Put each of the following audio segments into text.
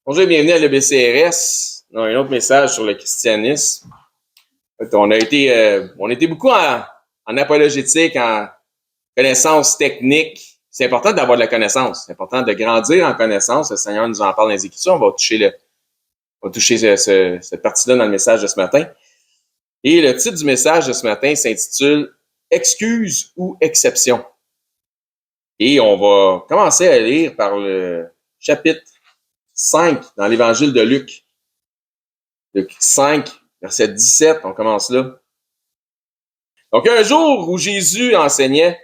Bonjour et bienvenue à l'EBCRS. On a un autre message sur le christianisme. En fait, on était beaucoup en apologétique, en connaissance technique. C'est important d'avoir de la connaissance. C'est important de grandir en connaissance. Le Seigneur nous en parle dans les Écritures. On va toucher cette partie-là dans le message de ce matin. Et le titre du message de ce matin s'intitule « Excuse ou exception ». Et on va commencer à lire par le chapitre 5 dans l'Évangile de Luc. Luc 5, verset 17, on commence là. Donc, un jour où Jésus enseignait,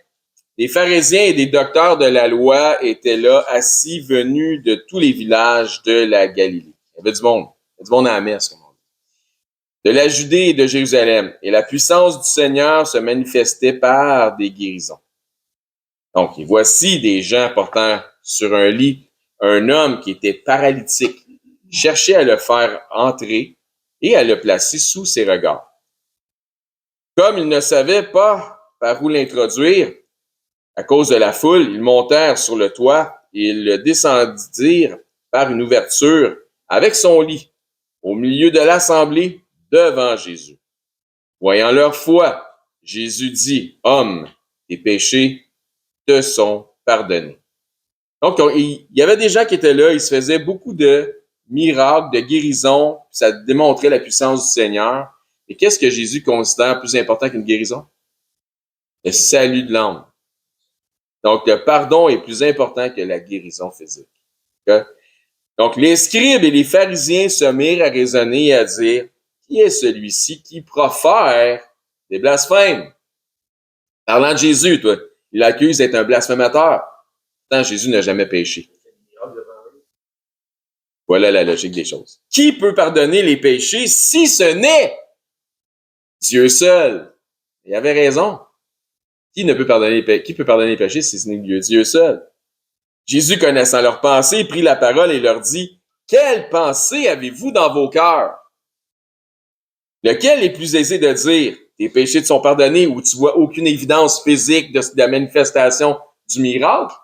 des pharisiens et des docteurs de la loi étaient là, assis, venus de tous les villages de la Galilée. Il y avait du monde. Il y avait du monde à la messe, comme on dit. De la Judée et de Jérusalem. Et la puissance du Seigneur se manifestait par des guérisons. Donc, et voici des gens portant sur un lit un homme qui était paralytique, cherchait à le faire entrer et à le placer sous ses regards. Comme ils ne savaient pas par où l'introduire, à cause de la foule, ils montèrent sur le toit et ils le descendirent par une ouverture avec son lit, au milieu de l'assemblée, devant Jésus. Voyant leur foi, Jésus dit, « Homme, tes péchés te sont pardonnés. » Donc, il y avait des gens qui étaient là, ils se faisaient beaucoup de miracles, de guérisons, ça démontrait la puissance du Seigneur. Et qu'est-ce que Jésus considère plus important qu'une guérison? Le salut de l'âme. Donc, le pardon est plus important que la guérison physique. Okay? Donc, les scribes et les pharisiens se mirent à raisonner et à dire, qui est celui-ci qui profère des blasphèmes? Parlant de Jésus, toi, il l'accuse d'être un blasphémateur. Pourtant, Jésus n'a jamais péché. Voilà la logique des choses. Qui peut pardonner les péchés si ce n'est Dieu seul? Il avait raison. Qui peut pardonner les péchés si ce n'est Dieu seul? Jésus, connaissant leurs pensées, prit la parole et leur dit, « Quelle pensée avez-vous dans vos cœurs? Lequel est plus aisé de dire, tes péchés te sont pardonnés, ou tu vois aucune évidence physique de la manifestation du miracle?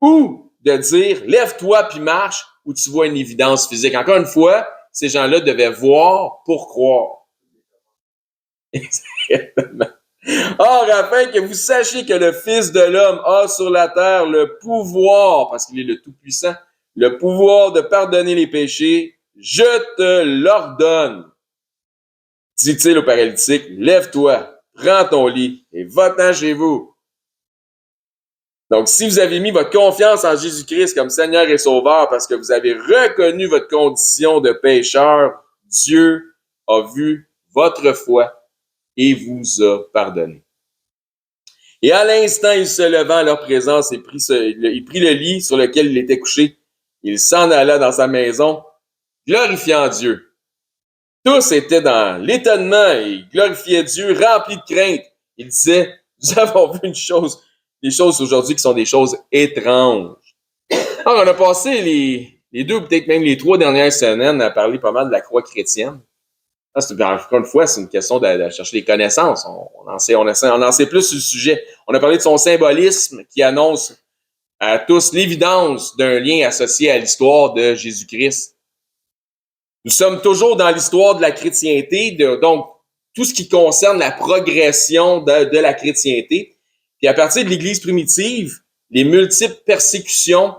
Ou de dire, lève-toi puis marche, où tu vois une évidence physique. » Encore une fois, ces gens-là devaient voir pour croire. Or, afin que vous sachiez que le Fils de l'homme a sur la terre le pouvoir, parce qu'il est le Tout-Puissant, le pouvoir de pardonner les péchés, je te l'ordonne. Dit-il au paralytique, lève-toi, prends ton lit et va-t'en chez vous. Donc, si vous avez mis votre confiance en Jésus-Christ comme Seigneur et Sauveur parce que vous avez reconnu votre condition de pécheur, Dieu a vu votre foi et vous a pardonné. Et à l'instant, il se leva en leur présence et il prit le lit sur lequel il était couché. Il s'en alla dans sa maison, glorifiant Dieu. Tous étaient dans l'étonnement et glorifiaient Dieu, remplis de crainte. Ils disaient, nous avons vu des choses aujourd'hui qui sont des choses étranges. Alors, on a passé les 2, peut-être même les 3 dernières semaines à parler pas mal de la croix chrétienne. Encore une fois, c'est une question de chercher des connaissances. On en sait plus sur le sujet. On a parlé de son symbolisme qui annonce à tous l'évidence d'un lien associé à l'histoire de Jésus-Christ. Nous sommes toujours dans l'histoire de la chrétienté, donc tout ce qui concerne la progression de la chrétienté. Puis à partir de l'Église primitive, les multiples persécutions,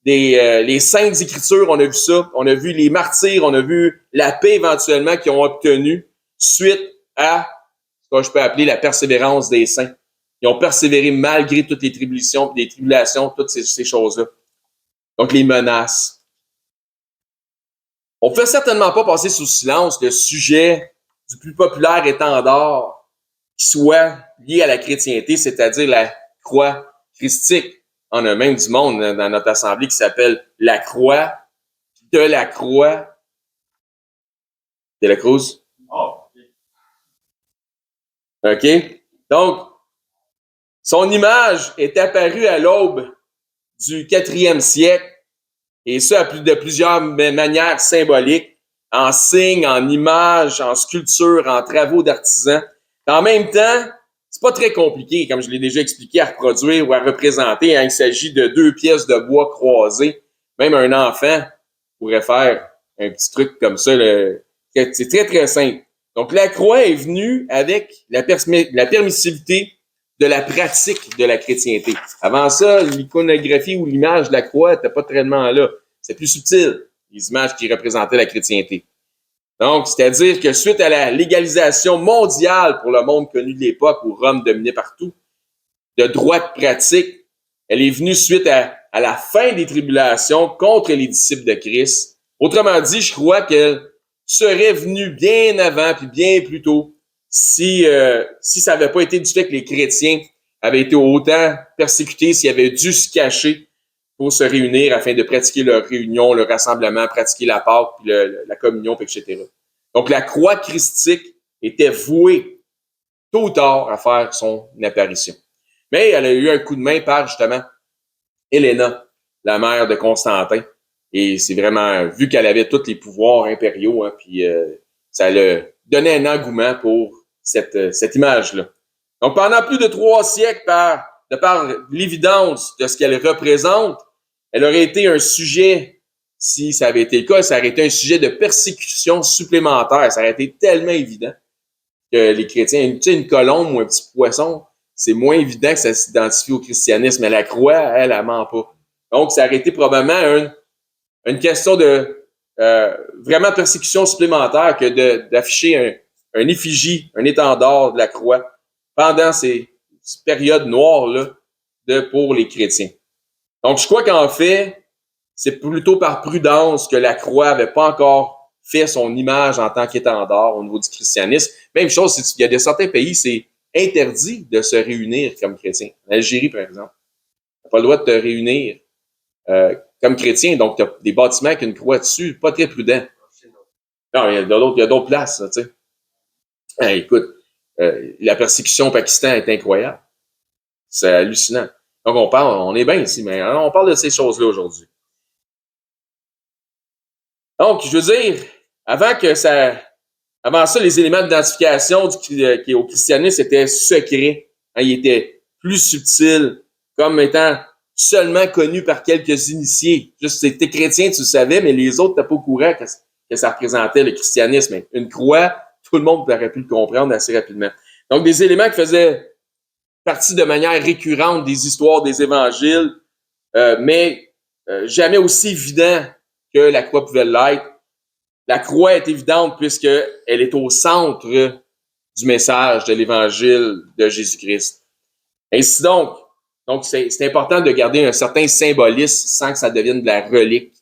les saintes écritures, on a vu ça, on a vu les martyrs, on a vu la paix éventuellement qu'ils ont obtenue suite à ce que je peux appeler la persévérance des saints. Ils ont persévéré malgré toutes les tribulations, toutes ces choses-là. Donc les menaces. On ne peut certainement pas passer sous silence le sujet du plus populaire étendard qui soit lié à la chrétienté, c'est-à-dire la croix christique. On a même du monde dans notre assemblée qui s'appelle la croix, de la croix, de la Cruz. OK? Donc, son image est apparue à l'aube du 4e siècle, et ça de plusieurs manières symboliques, en signes, en images, en sculptures, en travaux d'artisans. En même temps, c'est pas très compliqué, comme je l'ai déjà expliqué, à reproduire ou à représenter. Il s'agit de 2 pièces de bois croisées. Même un enfant pourrait faire un petit truc comme ça. C'est très, très simple. Donc, la croix est venue avec la permissivité de la pratique de la chrétienté. Avant ça, l'iconographie ou l'image de la croix n'était pas tellement là. C'est plus subtil, les images qui représentaient la chrétienté. Donc, c'est-à-dire que suite à la légalisation mondiale pour le monde connu de l'époque où Rome dominait partout, de droite pratique, elle est venue suite à la fin des tribulations contre les disciples de Christ. Autrement dit, je crois qu'elle serait venue bien avant puis bien plus tôt si ça n'avait pas été du fait que les chrétiens avaient été autant persécutés, s'ils avaient dû se cacher pour se réunir afin de pratiquer leur réunion, leur rassemblement, pratiquer la Pâque, puis la communion, etc. Donc, la croix christique était vouée tôt ou tard à faire son apparition. Mais elle a eu un coup de main par, justement, Helena, la mère de Constantin. Et c'est vraiment, vu qu'elle avait tous les pouvoirs impériaux, hein, puis ça lui donnait un engouement pour cette image-là. Donc, pendant plus de 3 siècles, de par l'évidence de ce qu'elle représente, elle aurait été un sujet, si ça avait été le cas, ça aurait été un sujet de persécution supplémentaire. Ça aurait été tellement évident que les chrétiens, tu sais, une colombe ou un petit poisson, c'est moins évident que ça s'identifie au christianisme. Mais la croix, elle ment pas. Donc, ça aurait été probablement une question de vraiment persécution supplémentaire que d'afficher un effigie, un étendard de la croix pendant ces périodes noires-là pour les chrétiens. Donc, je crois qu'en fait, c'est plutôt par prudence que la croix n'avait pas encore fait son image en tant qu'étendard au niveau du christianisme. Même chose, il y a certains pays, c'est interdit de se réunir comme chrétien. En Algérie, par exemple, tu n'as pas le droit de te réunir comme chrétien. Donc, tu as des bâtiments avec une croix dessus, pas très prudent. Non, il y a d'autres places, tu sais. Écoute, la persécution au Pakistan est incroyable. C'est hallucinant. Donc, on est bien ici, mais on parle de ces choses-là aujourd'hui. Donc, je veux dire, avant ça, les éléments d'identification qui au christianisme étaient secrets. Hein, ils étaient plus subtils, comme étant seulement connus par quelques initiés. Juste, c'était chrétien, tu le savais, mais les autres n'étaient pas au courant que ça représentait le christianisme. Une croix, tout le monde aurait pu le comprendre assez rapidement. Donc, des éléments qui faisaient partie de manière récurrente des histoires des évangiles, mais jamais aussi évident que la croix pouvait l'être. La croix est évidente puisqu'elle est au centre du message de l'évangile de Jésus-Christ. Ainsi donc c'est important de garder un certain symbolisme sans que ça devienne de la relique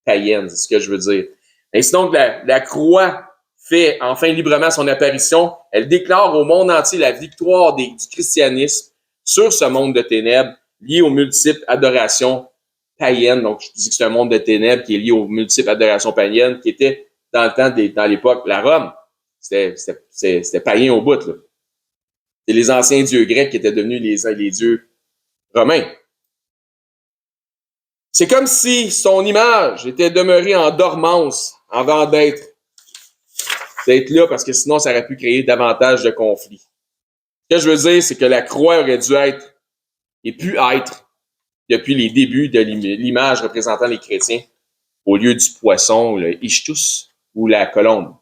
païenne, c'est ce que je veux dire. Ainsi donc, la croix fait enfin librement son apparition. Elle déclare au monde entier la victoire du christianisme sur ce monde de ténèbres lié aux multiples adorations païennes. Donc, je dis que c'est un monde de ténèbres qui est lié aux multiples adorations païennes qui étaient dans le temps, dans l'époque, la Rome. C'était païen au bout, là. C'est les anciens dieux grecs qui étaient devenus les dieux romains. C'est comme si son image était demeurée en dormance avant d'être là, parce que sinon, ça aurait pu créer davantage de conflits. Ce que je veux dire, c'est que la croix aurait dû être et pu être, depuis les débuts de l'image représentant les chrétiens, au lieu du poisson, le ichtus, ou la colombe.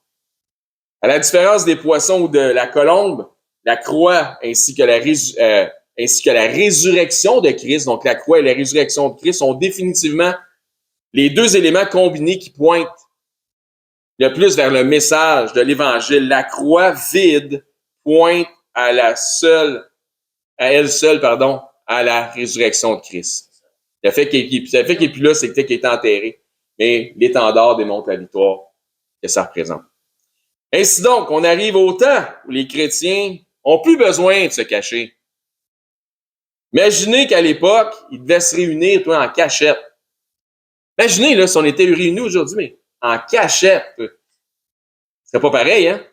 À la différence des poissons ou de la colombe, la croix ainsi que la résurrection de Christ, donc la croix et la résurrection de Christ, sont définitivement les deux éléments combinés qui pointent le plus vers le message de l'Évangile. La croix vide pointe à elle seule, à la résurrection de Christ. Le fait qu'il n'est plus là, c'est qu'il est enterré. Mais l'étendard démontre la victoire que ça représente. Ainsi donc, on arrive au temps où les chrétiens ont plus besoin de se cacher. Imaginez qu'à l'époque, ils devaient se réunir, en cachette. Imaginez, là, si on était réunis aujourd'hui, mais en cachette. Ce serait pas pareil, hein?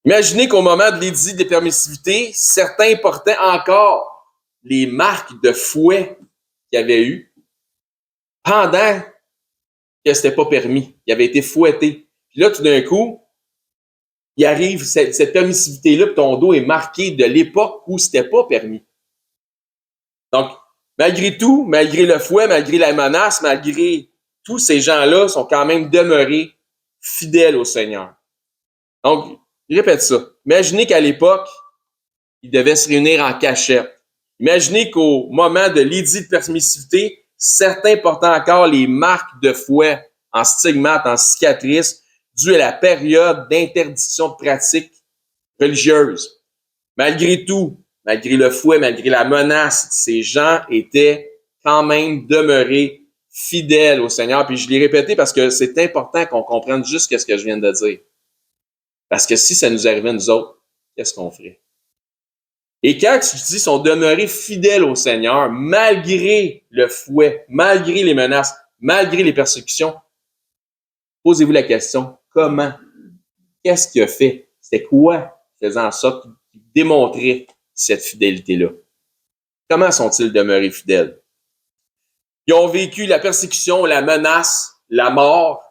Imaginez qu'au moment de l'édit des permissivité, certains portaient encore les marques de fouet qu'il y avait eu pendant que c'était pas permis. Il avait été fouetté. Puis là, tout d'un coup, il arrive cette permissivité-là, puis ton dos est marqué de l'époque où c'était pas permis. Donc, Malgré tout, malgré le fouet, malgré la menace, malgré tous ces gens-là sont quand même demeurés fidèles au Seigneur. Donc, je répète ça. Imaginez qu'à l'époque, ils devaient se réunir en cachette. Imaginez qu'au moment de l'édit de permissivité, certains portaient encore les marques de fouet en stigmates, en cicatrices, dues à la période d'interdiction de pratiques religieuses. Malgré tout, malgré le fouet, malgré la menace, ces gens étaient quand même demeurés fidèles au Seigneur. Puis je l'ai répété parce que c'est important qu'on comprenne juste ce que je viens de dire. Parce que si ça nous arrivait nous autres, qu'est-ce qu'on ferait? Et quand tu dis sont demeurés fidèles au Seigneur, malgré le fouet, malgré les menaces, malgré les persécutions, posez-vous la question, comment? Qu'est-ce qu'il a fait? C'était quoi faisant en sorte qu'il démontrait cette fidélité-là? Comment sont-ils demeurés fidèles? Ils ont vécu la persécution, la menace, la mort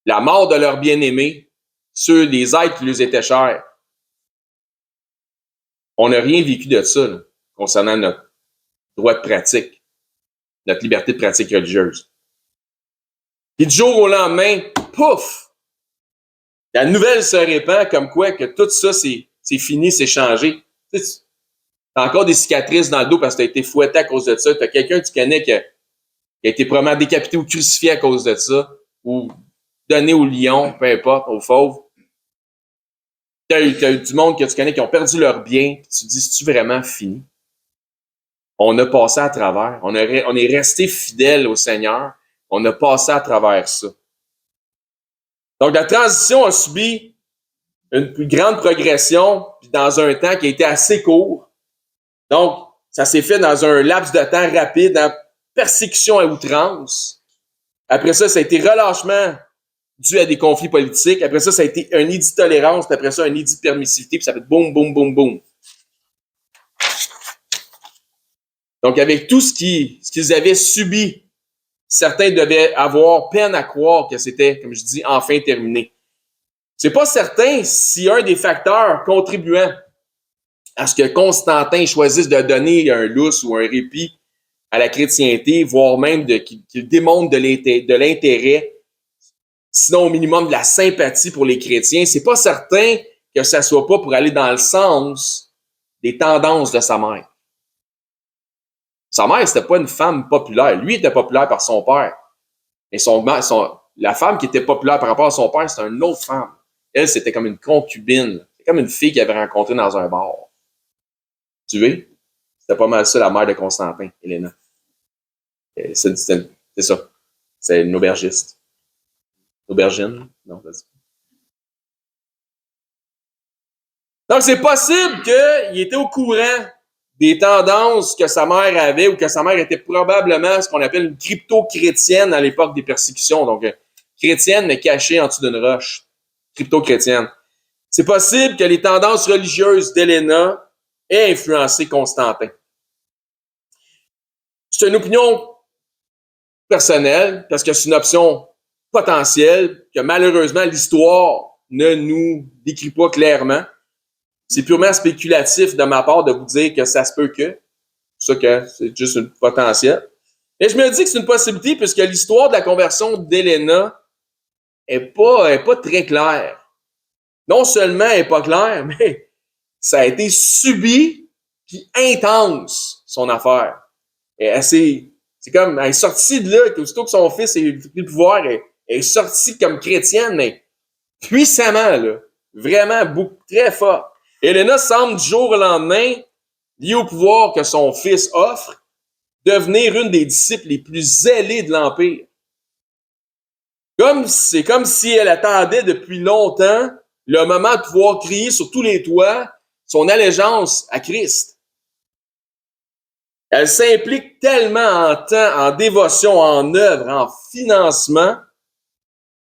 de leurs bien-aimés, ceux des êtres qui leur étaient chers. On n'a rien vécu de ça là, concernant notre droit de pratique, notre liberté de pratique religieuse. Puis du jour au lendemain, pouf! La nouvelle se répand comme quoi que tout ça, c'est fini, c'est changé. Tu sais, t'as encore des cicatrices dans le dos parce que t'as été fouetté à cause de ça. T'as quelqu'un que tu connais qui a été probablement décapité ou crucifié à cause de ça, ou donné au lion, peu importe, au fauve. T'as eu du monde que tu connais qui ont perdu leur bien, puis tu te dis, c'est-tu vraiment fini? On a passé à travers. On est resté fidèle au Seigneur. On a passé à travers ça. Donc, la transition a subi une plus grande progression puis dans un temps qui a été assez court. Donc, ça s'est fait dans un laps de temps rapide, en persécution à outrance. Après ça a été relâchement dû à des conflits politiques. Après ça a été un édit de tolérance, puis après ça, un édit de permissivité, puis ça fait boum, boum, boum, boum. Donc, avec tout ce qu'ils avaient subi, certains devaient avoir peine à croire que c'était, comme je dis, enfin terminé. C'est pas certain si un des facteurs contribuant à ce que Constantin choisisse de donner un lousse ou un répit à la chrétienté, voire même qu'il démontre de l'intérêt, sinon au minimum de la sympathie pour les chrétiens, c'est pas certain que ça soit pas pour aller dans le sens des tendances de sa mère. Sa mère, c'était pas une femme populaire. Lui était populaire par son père. Mais la femme qui était populaire par rapport à son père, c'était une autre femme. Elle, c'était comme une concubine. C'est comme une fille qu'il avait rencontrée dans un bar. Tu vois? C'était pas mal ça, la mère de Constantin, Helena. C'est ça. C'est une aubergiste. Aubergine? Non, vas-y. Donc, c'est possible qu'il était au courant des tendances que sa mère avait ou que sa mère était probablement ce qu'on appelle une crypto-chrétienne à l'époque des persécutions. Donc, chrétienne, mais cachée en dessous d'une roche. Crypto-chrétienne. C'est possible que les tendances religieuses d'Helena aient influencé Constantin. C'est une opinion personnelle, parce que c'est une option potentielle que malheureusement l'histoire ne nous décrit pas clairement. C'est purement spéculatif de ma part de vous dire que ça se peut que. C'est ça que c'est juste une potentielle. Mais je me dis que c'est une possibilité puisque l'histoire de la conversion d'Helena est pas très claire. Non seulement elle est pas claire, mais ça a été subi puis intense, son affaire. Et c'est comme, elle est sortie de là, aussitôt que son fils ait pris le pouvoir, elle est sortie comme chrétienne, mais puissamment, là. Vraiment, beaucoup, très fort. Helena semble du jour au lendemain, liée au pouvoir que son fils offre, devenir une des disciples les plus zélés de l'Empire. C'est comme si elle attendait depuis longtemps le moment de pouvoir crier sur tous les toits son allégeance à Christ. Elle s'implique tellement en temps, en dévotion, en œuvre, en financement,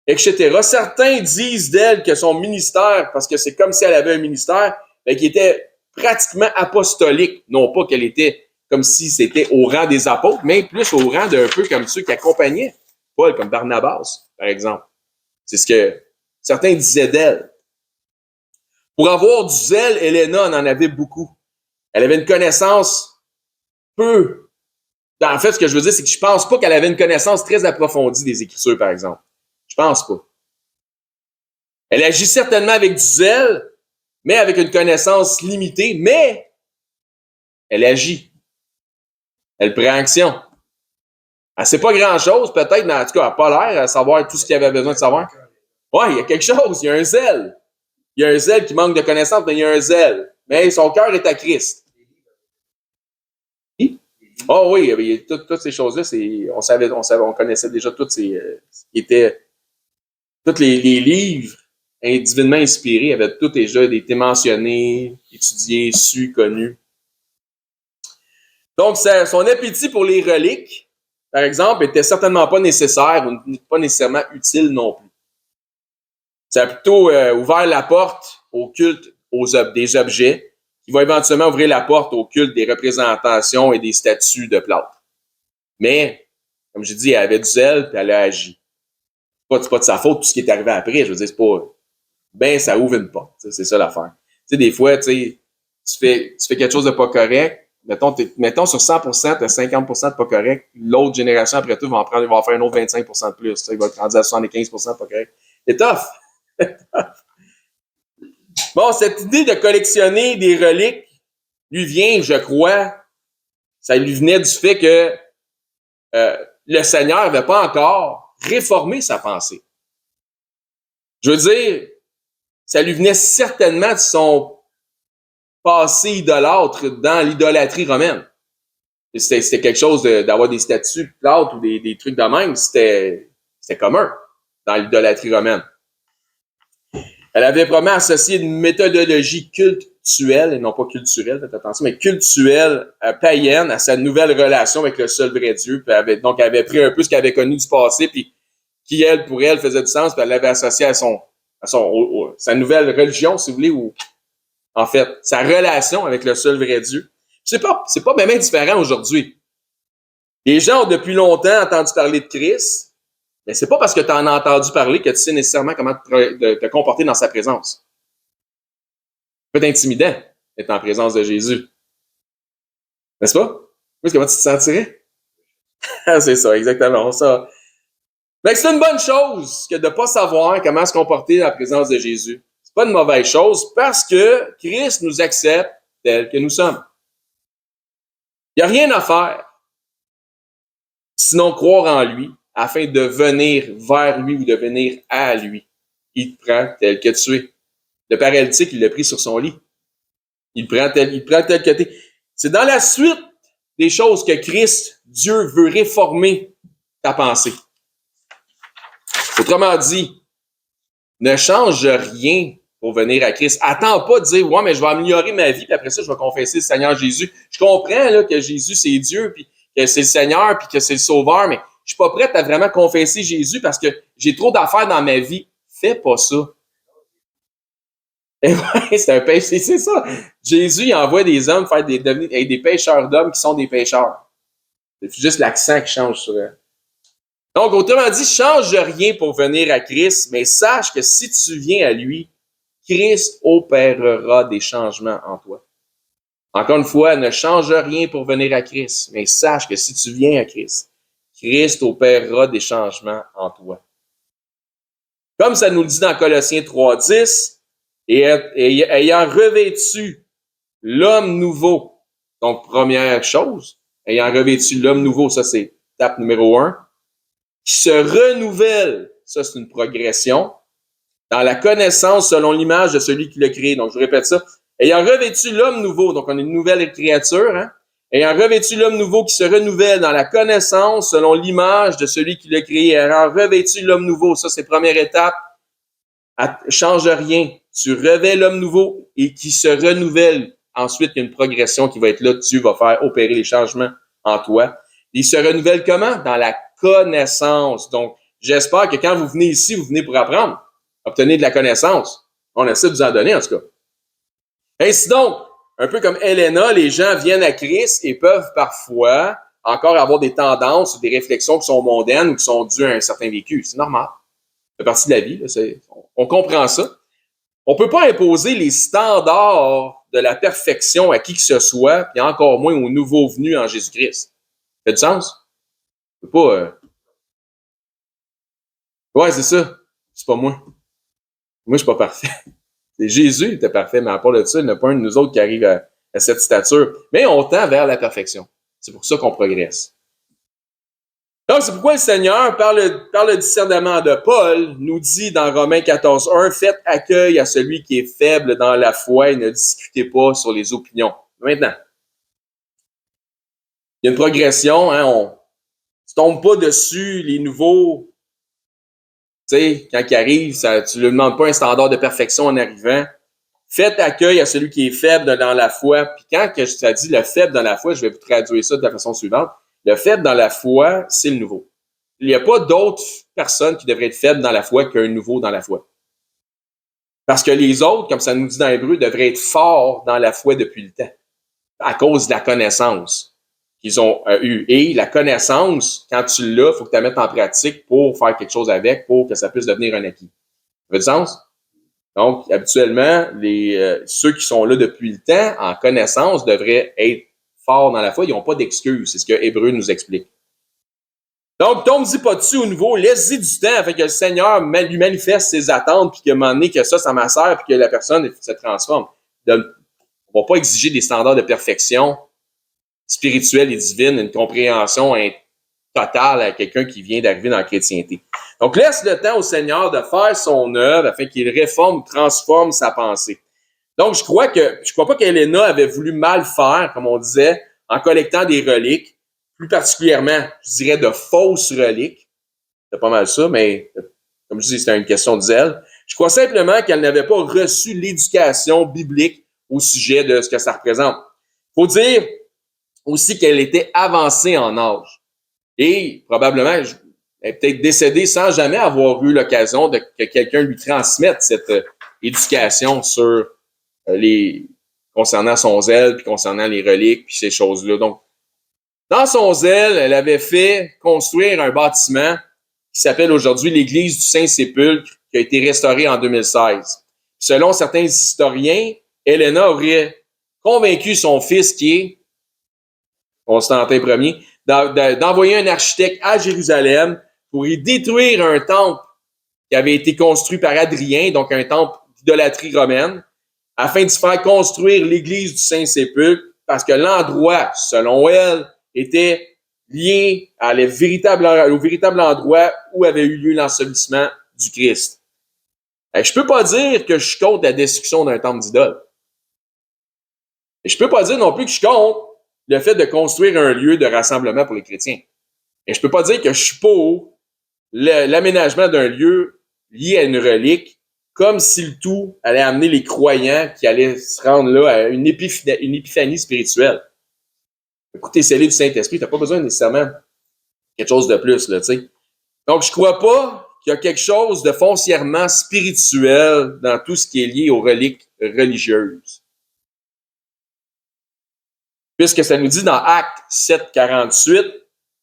etc. Certains disent d'elle que son ministère, parce que c'est comme si elle avait un ministère, qui était pratiquement apostolique. Non pas qu'elle était comme si c'était au rang des apôtres, mais plus au rang d'un peu comme ceux qui accompagnaient Paul, comme Barnabas, par exemple. C'est ce que certains disaient d'elle. Pour avoir du zèle, Helena en avait beaucoup. Elle avait une connaissance peu En fait, ce que je veux dire, c'est que je pense pas qu'elle avait une connaissance très approfondie des Écritures, par exemple. Je pense pas. Elle agit certainement avec du zèle, mais avec une connaissance limitée, mais elle agit. Elle prend action. Elle sait pas grand-chose, peut-être, mais en tout cas, elle n'a pas l'air à savoir tout ce qu'il avait besoin de savoir. Ouais, il y a quelque chose, il y a un zèle. Il y a un zèle qui manque de connaissance, mais il y a un zèle. Mais son cœur est à Christ. Oh oui, toutes ces choses-là, on connaissait déjà toutes ces, tous les livres divinement inspirés avaient tous déjà été mentionnés, étudiés, su, connus. Donc, son appétit pour les reliques, par exemple, était certainement pas nécessaire ou pas nécessairement utile non plus. Ça a plutôt ouvert la porte au culte des objets, qui va éventuellement ouvrir la porte au culte des représentations et des statues de plâtre. Mais, comme je dis, elle avait du zèle, puis elle a agi. C'est pas de sa faute tout ce qui est arrivé après. Je veux dire, c'est pas... Ben, ça ouvre une porte. C'est ça l'affaire. Tu sais, des fois, tu fais quelque chose de pas correct. Mettons sur 100%, tu as 50% de pas correct. L'autre génération après tout va en faire un autre 25% de plus. Il va être rendu à 75% de pas correct. C'est tough. Bon, cette idée de collectionner des reliques lui vient, je crois, ça lui venait du fait que le Seigneur n'avait pas encore réformé sa pensée. Je veux dire, ça lui venait certainement de son passé idolâtre dans l'idolâtrie romaine. C'était quelque chose d'avoir des statues de plâtre ou des trucs de même, c'était commun dans l'idolâtrie romaine. Elle avait probablement associé une méthodologie cultuelle, et non pas culturelle, faites attention, mais cultuelle, païenne, à sa nouvelle relation avec le seul vrai Dieu. Puis elle avait pris un peu ce qu'elle avait connu du passé, puis qui, pour elle, faisait du sens, puis elle l'avait associé à sa nouvelle religion, si vous voulez, ou en fait, sa relation avec le seul vrai Dieu. C'est pas même différent aujourd'hui. Les gens ont depuis longtemps entendu parler de Christ, mais c'est pas parce que tu en as entendu parler que tu sais nécessairement comment te comporter dans sa présence. Ça peut être intimidant d'être en présence de Jésus. N'est-ce pas? Oui, comment tu te sentirais? C'est ça, exactement. Ça. Mais c'est une bonne chose que de ne pas savoir comment se comporter dans la présence de Jésus. C'est pas une mauvaise chose parce que Christ nous accepte tels que nous sommes. Il n'y a rien à faire sinon croire en lui afin de venir vers lui ou de venir à lui. Il te prend tel que tu es. Le paralytique, il l'a pris sur son lit. Il prend tel que tu es. C'est dans la suite des choses que Christ, Dieu, veut réformer ta pensée. Autrement dit, ne change rien pour venir à Christ. Attends pas de dire, ouais, mais je vais améliorer ma vie, puis après ça, je vais confesser le Seigneur Jésus. Je comprends là, que Jésus, c'est Dieu, puis que c'est le Seigneur, puis que c'est le Sauveur, mais je suis pas prête à vraiment confesser Jésus parce que j'ai trop d'affaires dans ma vie. Fais pas ça. Et ouais, c'est un péché, c'est ça. Jésus, il envoie des hommes faire devenir des pêcheurs d'hommes qui sont des pêcheurs. C'est juste l'accent qui change sur eux. Donc, autrement dit, change rien pour venir à Christ, mais sache que si tu viens à lui, Christ opérera des changements en toi. Encore une fois, ne change rien pour venir à Christ, mais sache que si tu viens à Christ, Christ opérera des changements en toi. Comme ça nous le dit dans Colossiens 3:10, et ayant revêtu l'homme nouveau, donc première chose, ayant revêtu l'homme nouveau, ça c'est étape numéro 1, qui se renouvelle, ça c'est une progression, dans la connaissance selon l'image de celui qui l'a créé. Donc, je répète ça. Ayant revêtu l'homme nouveau, donc on est une nouvelle créature, hein? Ayant revêtu l'homme nouveau qui se renouvelle dans la connaissance selon l'image de celui qui l'a créé. Ayant revêtu l'homme nouveau, ça c'est première étape. Change rien. Tu revêts l'homme nouveau et qui se renouvelle. Ensuite, il y a une progression qui va être là. Dieu va faire opérer les changements en toi. Il se renouvelle comment? Dans la connaissance. Donc, j'espère que quand vous venez ici, vous venez pour apprendre. Obtenir de la connaissance. On essaie de vous en donner, en tout cas. Ainsi donc, un peu comme Helena, les gens viennent à Christ et peuvent parfois encore avoir des tendances ou des réflexions qui sont mondaines ou qui sont dues à un certain vécu. C'est normal. Ça fait partie de la vie. Là. On comprend ça. On ne peut pas imposer les standards de la perfection à qui que ce soit, et encore moins aux nouveaux venus en Jésus-Christ. Fait du sens? C'est pas... Ouais, c'est ça. C'est pas moi. Moi, je suis pas parfait. C'est Jésus qui était parfait, mais à part de ça, il n'y en a pas un de nous autres qui arrive à cette stature. Mais on tend vers la perfection. C'est pour ça qu'on progresse. Donc, c'est pourquoi le Seigneur, par le discernement de Paul, nous dit dans Romains 14:1, faites accueil à celui qui est faible dans la foi et ne discutez pas sur les opinions. Maintenant, il y a une progression, hein, on ne tombe pas dessus les nouveaux. Tu sais, quand ils arrivent, tu ne lui demandes pas un standard de perfection en arrivant. Faites accueil à celui qui est faible dans la foi. Puis quand que ça dit le faible dans la foi, je vais vous traduire ça de la façon suivante. Le faible dans la foi, c'est le nouveau. Il n'y a pas d'autres personnes qui devraient être faibles dans la foi qu'un nouveau dans la foi. Parce que les autres, comme ça nous dit dans l'Hébreu, devraient être forts dans la foi depuis le temps, à cause de la connaissance qu'ils ont eue. Et la connaissance, quand tu l'as, il faut que tu la mettes en pratique pour faire quelque chose avec, pour que ça puisse devenir un acquis. Ça fait du sens? Donc, habituellement, ceux qui sont là depuis le temps, en connaissance, devraient être forts dans la foi. Ils n'ont pas d'excuses. C'est ce que Hébreu nous explique. Donc, tombe-y pas dessus au nouveau. Laisse-y du temps afin que le Seigneur lui manifeste ses attentes, puis qu'à un moment donné, que ça m'assère, puis que la personne se transforme. On ne va pas exiger des standards de perfection spirituelle et divine, une compréhension totale à quelqu'un qui vient d'arriver dans la chrétienté. Donc, laisse le temps au Seigneur de faire son œuvre afin qu'il réforme, transforme sa pensée. Donc, je crois pas qu'Helena avait voulu mal faire, comme on disait, en collectant des reliques, plus particulièrement, je dirais, de fausses reliques. C'est pas mal ça, mais comme je dis, c'était une question de zèle. Je crois simplement qu'elle n'avait pas reçu l'éducation biblique au sujet de ce que ça représente. Il faut dire aussi qu'elle était avancée en âge. Et probablement, elle est peut-être décédée sans jamais avoir eu l'occasion que quelqu'un lui transmette cette éducation sur concernant son zèle, puis concernant les reliques, puis ces choses-là. Donc, dans son zèle, elle avait fait construire un bâtiment qui s'appelle aujourd'hui l'Église du Saint-Sépulcre, qui a été restaurée en 2016. Selon certains historiens, Helena aurait convaincu son fils, qui est Constantin Ier, d'envoyer un architecte à Jérusalem pour y détruire un temple qui avait été construit par Adrien, donc un temple d'idolâtrie romaine, afin de se faire construire l'église du Saint-Sépulcre, parce que l'endroit, selon elle, était lié au véritable endroit où avait eu lieu l'ensevelissement du Christ. Je peux pas dire que je suis contre la destruction d'un temple d'idole. Et je peux pas dire non plus que je suis contre le fait de construire un lieu de rassemblement pour les chrétiens. Et je peux pas dire que je suis pour l'aménagement d'un lieu lié à une relique, comme si le tout allait amener les croyants qui allaient se rendre là à une épiphanie spirituelle. Écoutez, scellé du Saint-Esprit, t'as pas besoin nécessairement quelque chose de plus, là, tu sais. Donc, je crois pas qu'il y a quelque chose de foncièrement spirituel dans tout ce qui est lié aux reliques religieuses. Puisque ça nous dit dans Actes 7:48,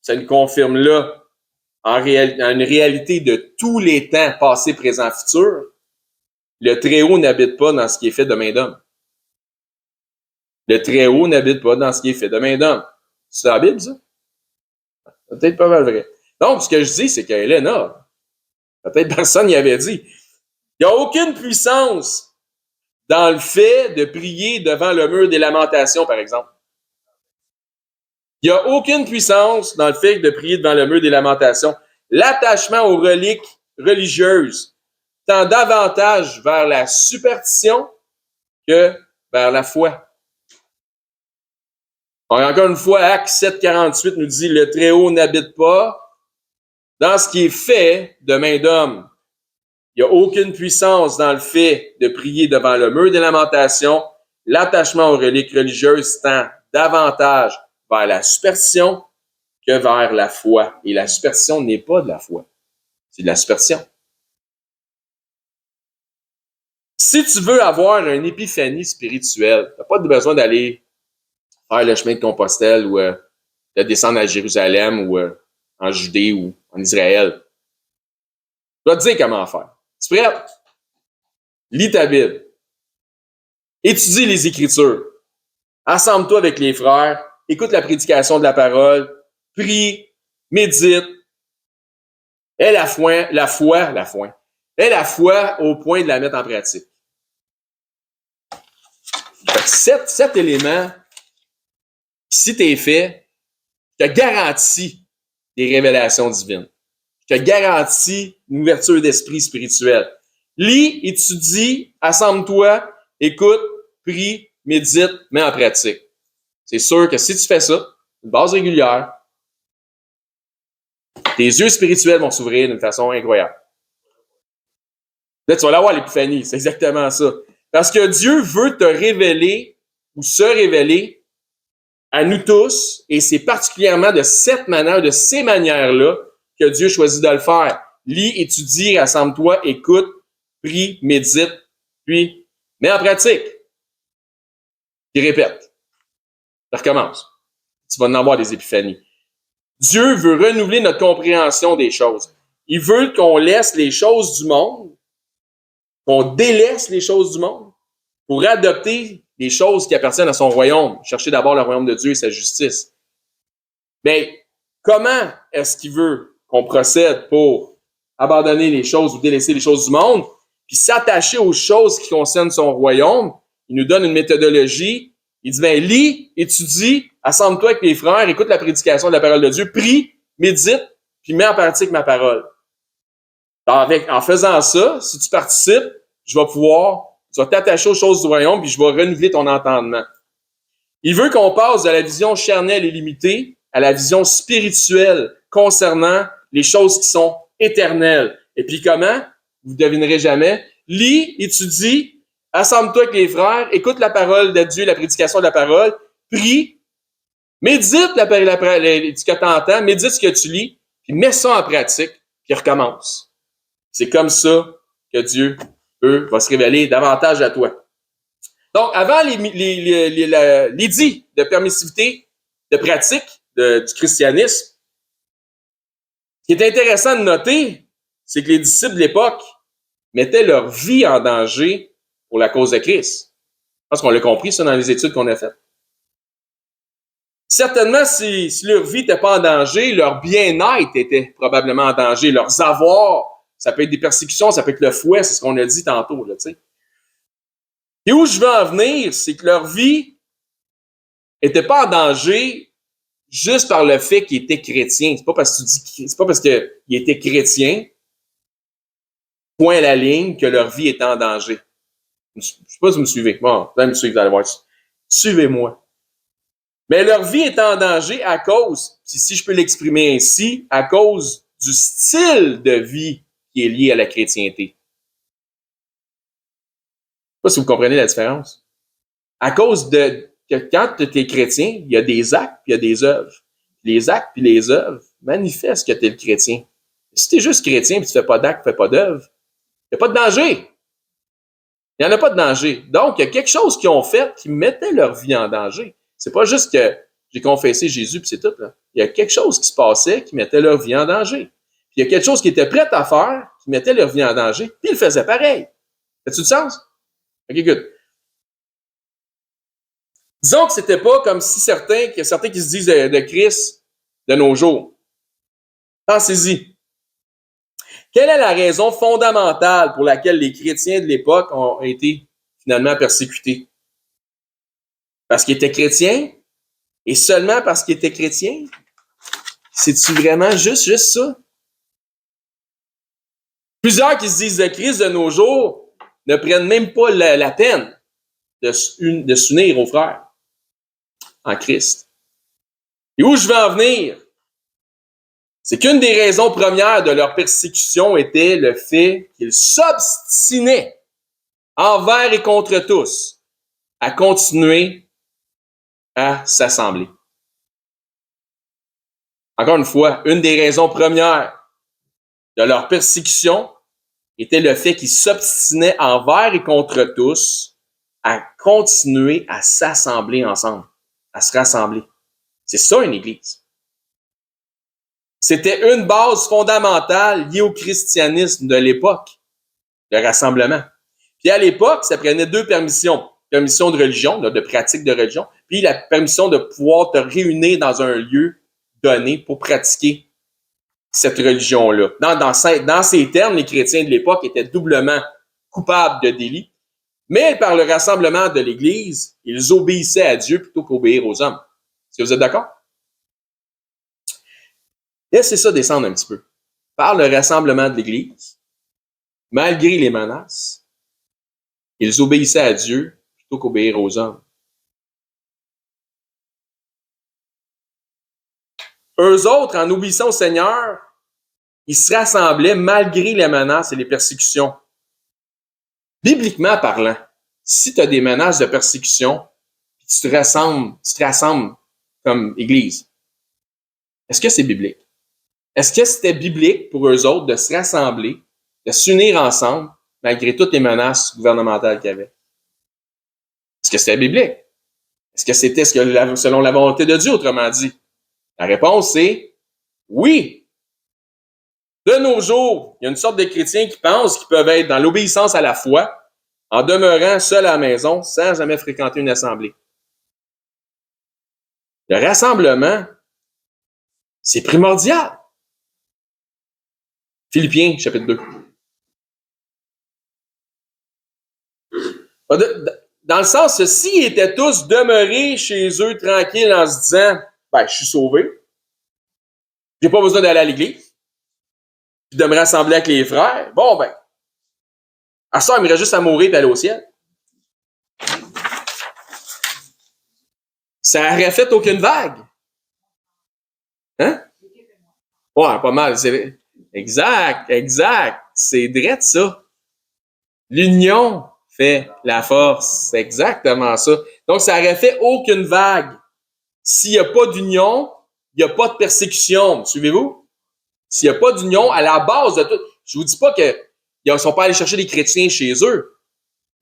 ça nous confirme là en une réalité de tous les temps, passé, présent, futur, le Très-Haut n'habite pas dans ce qui est fait de main d'homme. Le Très-Haut n'habite pas dans ce qui est fait de main d'homme. C'est la Bible, ça? C'est peut-être pas mal vrai. Donc, ce que je dis, c'est qu'Helena, peut-être personne n'y avait dit, il n'y a aucune puissance dans le fait de prier devant le mur des lamentations, par exemple. Il n'y a aucune puissance dans le fait de prier devant le mur des lamentations. L'attachement aux reliques religieuses tend davantage vers la superstition que vers la foi. Encore une fois, Actes 7:48 nous dit « Le Très-Haut n'habite pas dans ce qui est fait de main d'homme. » Il n'y a aucune puissance dans le fait de prier devant le mur des lamentations. L'attachement aux reliques religieuses tend davantage vers la superstition que vers la foi. Et la superstition n'est pas de la foi. C'est de la superstition. Si tu veux avoir une épiphanie spirituelle, tu n'as pas besoin d'aller faire le chemin de Compostelle ou de descendre à Jérusalem ou en Judée ou en Israël. Je vais te dire comment faire. Tu es prêt? Lis ta Bible. Étudie les Écritures. Assemble-toi avec les frères. Écoute la prédication de la parole. prie, médite, aie la foi au point de la mettre en pratique. Sept éléments, si tu es fait, je te garantis des révélations divines. Je te garantis une ouverture d'esprit spirituel. Lis, étudie, assemble-toi, écoute, prie, médite, mets en pratique. C'est sûr que si tu fais ça, une base régulière, tes yeux spirituels vont s'ouvrir d'une façon incroyable. Là, tu vas l'avoir l'épiphanie, c'est exactement ça. Parce que Dieu veut te révéler ou se révéler à nous tous, et c'est particulièrement de cette manière, de ces manières-là, que Dieu choisit de le faire. Lis, étudie, rassemble-toi, écoute, prie, médite, puis mets en pratique. Puis répète. Ça recommence. Tu vas en avoir des épiphanies. Dieu veut renouveler notre compréhension des choses. Il veut qu'on laisse les choses du monde, qu'on délaisse les choses du monde pour adopter les choses qui appartiennent à son royaume. Chercher d'abord le royaume de Dieu et sa justice. Mais comment est-ce qu'il veut qu'on procède pour abandonner les choses ou délaisser les choses du monde, puis s'attacher aux choses qui concernent son royaume? Il nous donne une méthodologie. Il dit, lis, étudie, assemble-toi avec tes frères, écoute la prédication de la parole de Dieu, prie, médite, puis mets en pratique ma parole. En faisant ça, si tu participes, tu vas t'attacher aux choses du royaume, puis je vais renouveler ton entendement. Il veut qu'on passe de la vision charnelle et limitée à la vision spirituelle concernant les choses qui sont éternelles. Et puis comment? Vous ne devinerez jamais. Lis, étudie, assemble-toi avec les frères, écoute la parole de Dieu, la prédication de la parole, prie, médite ce que tu entends, médite ce que tu lis, puis mets ça en pratique, puis recommence. C'est comme ça que Dieu, va se révéler davantage à toi. Donc, avant l'édit de permissivité, de pratique du christianisme, ce qui est intéressant de noter, c'est que les disciples de l'époque mettaient leur vie en danger pour la cause de Christ. Je pense qu'on l'a compris, ça, dans les études qu'on a faites. Certainement, si leur vie n'était pas en danger, leur bien-être était probablement en danger. Leurs avoirs, ça peut être des persécutions, ça peut être le fouet, c'est ce qu'on a dit tantôt, là, tu sais. Et où je veux en venir, c'est que leur vie n'était pas en danger juste par le fait qu'ils étaient chrétiens. C'est pas parce qu'ils étaient chrétiens, point à la ligne, que leur vie était en danger. Je sais pas si vous me suivez. Bon, vous allez me suivre, vous allez voir. Suivez-moi. Mais leur vie est en danger à cause, si je peux l'exprimer ainsi, à cause du style de vie qui est lié à la chrétienté. Je sais pas si vous comprenez la différence. À cause de que quand tu es chrétien, il y a des actes puis il y a des œuvres. Les actes puis les œuvres manifestent que tu es le chrétien. Si tu es juste chrétien et tu ne fais pas d'actes, tu ne fais pas d'œuvres, il n'y a pas de danger. Il n'y en a pas de danger. Donc, il y a quelque chose qu'ils ont fait qui mettait leur vie en danger. C'est pas juste que j'ai confessé Jésus puis c'est tout. Là. Il y a quelque chose qui se passait qui mettait leur vie en danger. Puis il y a quelque chose qui était prêt à faire qui mettait leur vie en danger, puis ils le faisaient pareil. As-tu du sens? OK, good. Disons que c'était pas comme si certains qui se disent de Christ de nos jours. Pensez-y. Quelle est la raison fondamentale pour laquelle les chrétiens de l'époque ont été finalement persécutés? Parce qu'ils étaient chrétiens? Et seulement parce qu'ils étaient chrétiens? C'est-tu vraiment juste ça? Plusieurs qui se disent de Christ de nos jours ne prennent même pas la peine de s'unir aux frères en Christ. Et où je veux en venir? C'est qu'une des raisons premières de leur persécution était le fait qu'ils s'obstinaient envers et contre tous à continuer à s'assembler. Encore une fois, une des raisons premières de leur persécution était le fait qu'ils s'obstinaient envers et contre tous à continuer à s'assembler ensemble, à se rassembler. C'est ça une église. C'était une base fondamentale liée au christianisme de l'époque, le rassemblement. Puis à l'époque, ça prenait deux permissions. Permission de religion, de pratique de religion, puis la permission de pouvoir te réunir dans un lieu donner pour pratiquer cette religion-là. Dans ces termes, les chrétiens de l'époque étaient doublement coupables de délit, mais par le rassemblement de l'Église, ils obéissaient à Dieu plutôt qu'obéir aux hommes. Est-ce que vous êtes d'accord? Laissez ça descendre un petit peu. Par le rassemblement de l'Église, malgré les menaces, ils obéissaient à Dieu plutôt qu'obéir aux hommes. Eux autres, en obéissant au Seigneur, ils se rassemblaient malgré les menaces et les persécutions. Bibliquement parlant, si tu as des menaces de persécution, tu te rassembles comme Église, est-ce que c'est biblique? Est-ce que c'était biblique pour eux autres de se rassembler, de s'unir ensemble, malgré toutes les menaces gouvernementales qu'il y avait? Est-ce que c'était biblique? Est-ce que c'était selon la volonté de Dieu, autrement dit? La réponse est oui. De nos jours, il y a une sorte de chrétiens qui pensent qu'ils peuvent être dans l'obéissance à la foi en demeurant seuls à la maison sans jamais fréquenter une assemblée. Le rassemblement, c'est primordial. Philippiens, chapitre 2. Dans le sens que s'ils étaient tous demeurés chez eux tranquilles en se disant « Ben, je suis sauvé, j'ai pas besoin d'aller à l'église, puis de me rassembler avec les frères, bon ben, à ça, il me reste juste à mourir et d'aller au ciel. » Ça n'aurait fait aucune vague. Hein? Ouais, pas mal. Exact. C'est drôle ça. L'union fait la force. C'est exactement ça. Donc, ça n'aurait fait aucune vague. S'il n'y a pas d'union, il n'y a pas de persécution. Suivez-vous? S'il n'y a pas d'union, à la base de tout, je vous dis pas qu'ils ne sont pas allés chercher des chrétiens chez eux,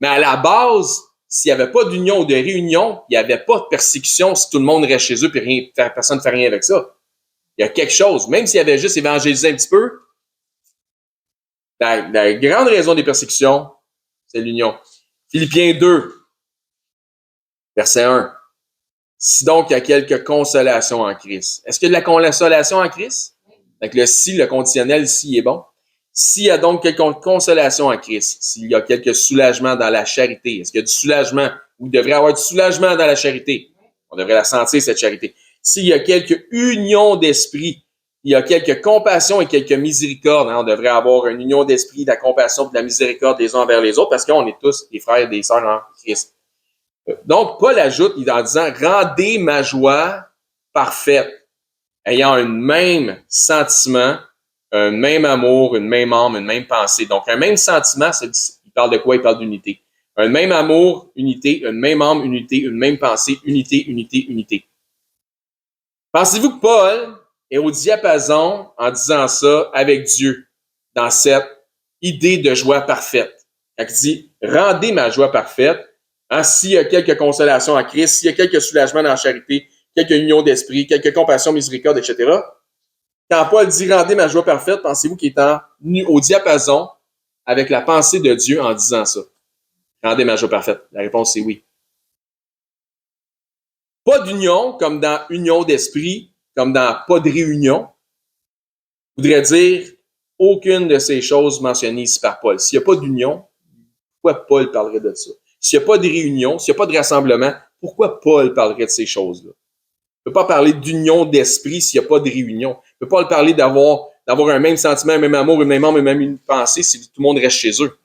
mais à la base, s'il n'y avait pas d'union ou de réunion, il n'y avait pas de persécution si tout le monde reste chez eux et personne ne fait rien avec ça. Il y a quelque chose. Même s'il y avait juste évangélisé un petit peu, la grande raison des persécutions, c'est l'union. Philippiens 2, verset 1. Si donc il y a quelque consolation en Christ. Est-ce qu'il y a de la consolation en Christ? Avec le si, le conditionnel, si est bon. S'il y a donc quelque consolation en Christ, s'il y a quelque soulagement dans la charité, est-ce qu'il y a du soulagement ou il devrait y avoir du soulagement dans la charité? On devrait la sentir, cette charité. S'il y a quelque union d'esprit, il y a quelque compassion et quelque miséricorde. Hein, on devrait avoir une union d'esprit, de la compassion et de la miséricorde les uns envers les autres parce qu'on est tous des frères et des sœurs en Christ. Donc, Paul ajoute en disant « Rendez ma joie parfaite, ayant un même sentiment, un même amour, une même âme, une même pensée. » Donc, un même sentiment, il parle de quoi? Il parle d'unité. Un même amour, unité, une même âme, unité, une même pensée, unité, unité, unité. Pensez-vous que Paul est au diapason en disant ça avec Dieu dans cette idée de joie parfaite? Quand il dit « Rendez ma joie parfaite », hein, s'il y a quelque consolation en Christ, s'il y a quelque soulagement dans la charité, quelque union d'esprit, quelque compassion, miséricorde, etc. Quand Paul dit « Rendez ma joie parfaite », pensez-vous qu'il est au diapason avec la pensée de Dieu en disant ça? Rendez ma joie parfaite. La réponse, c'est oui. Pas d'union, comme dans union d'esprit, comme dans pas de réunion, voudrait dire aucune de ces choses mentionnées ici par Paul. S'il n'y a pas d'union, pourquoi Paul parlerait de ça? S'il n'y a pas de réunion, s'il n'y a pas de rassemblement, pourquoi Paul parlerait de ces choses-là? Il ne peut pas parler d'union d'esprit s'il n'y a pas de réunion. Il ne peut pas parler d'avoir un même sentiment, un même amour, une même âme, une même pensée si tout le monde reste chez eux.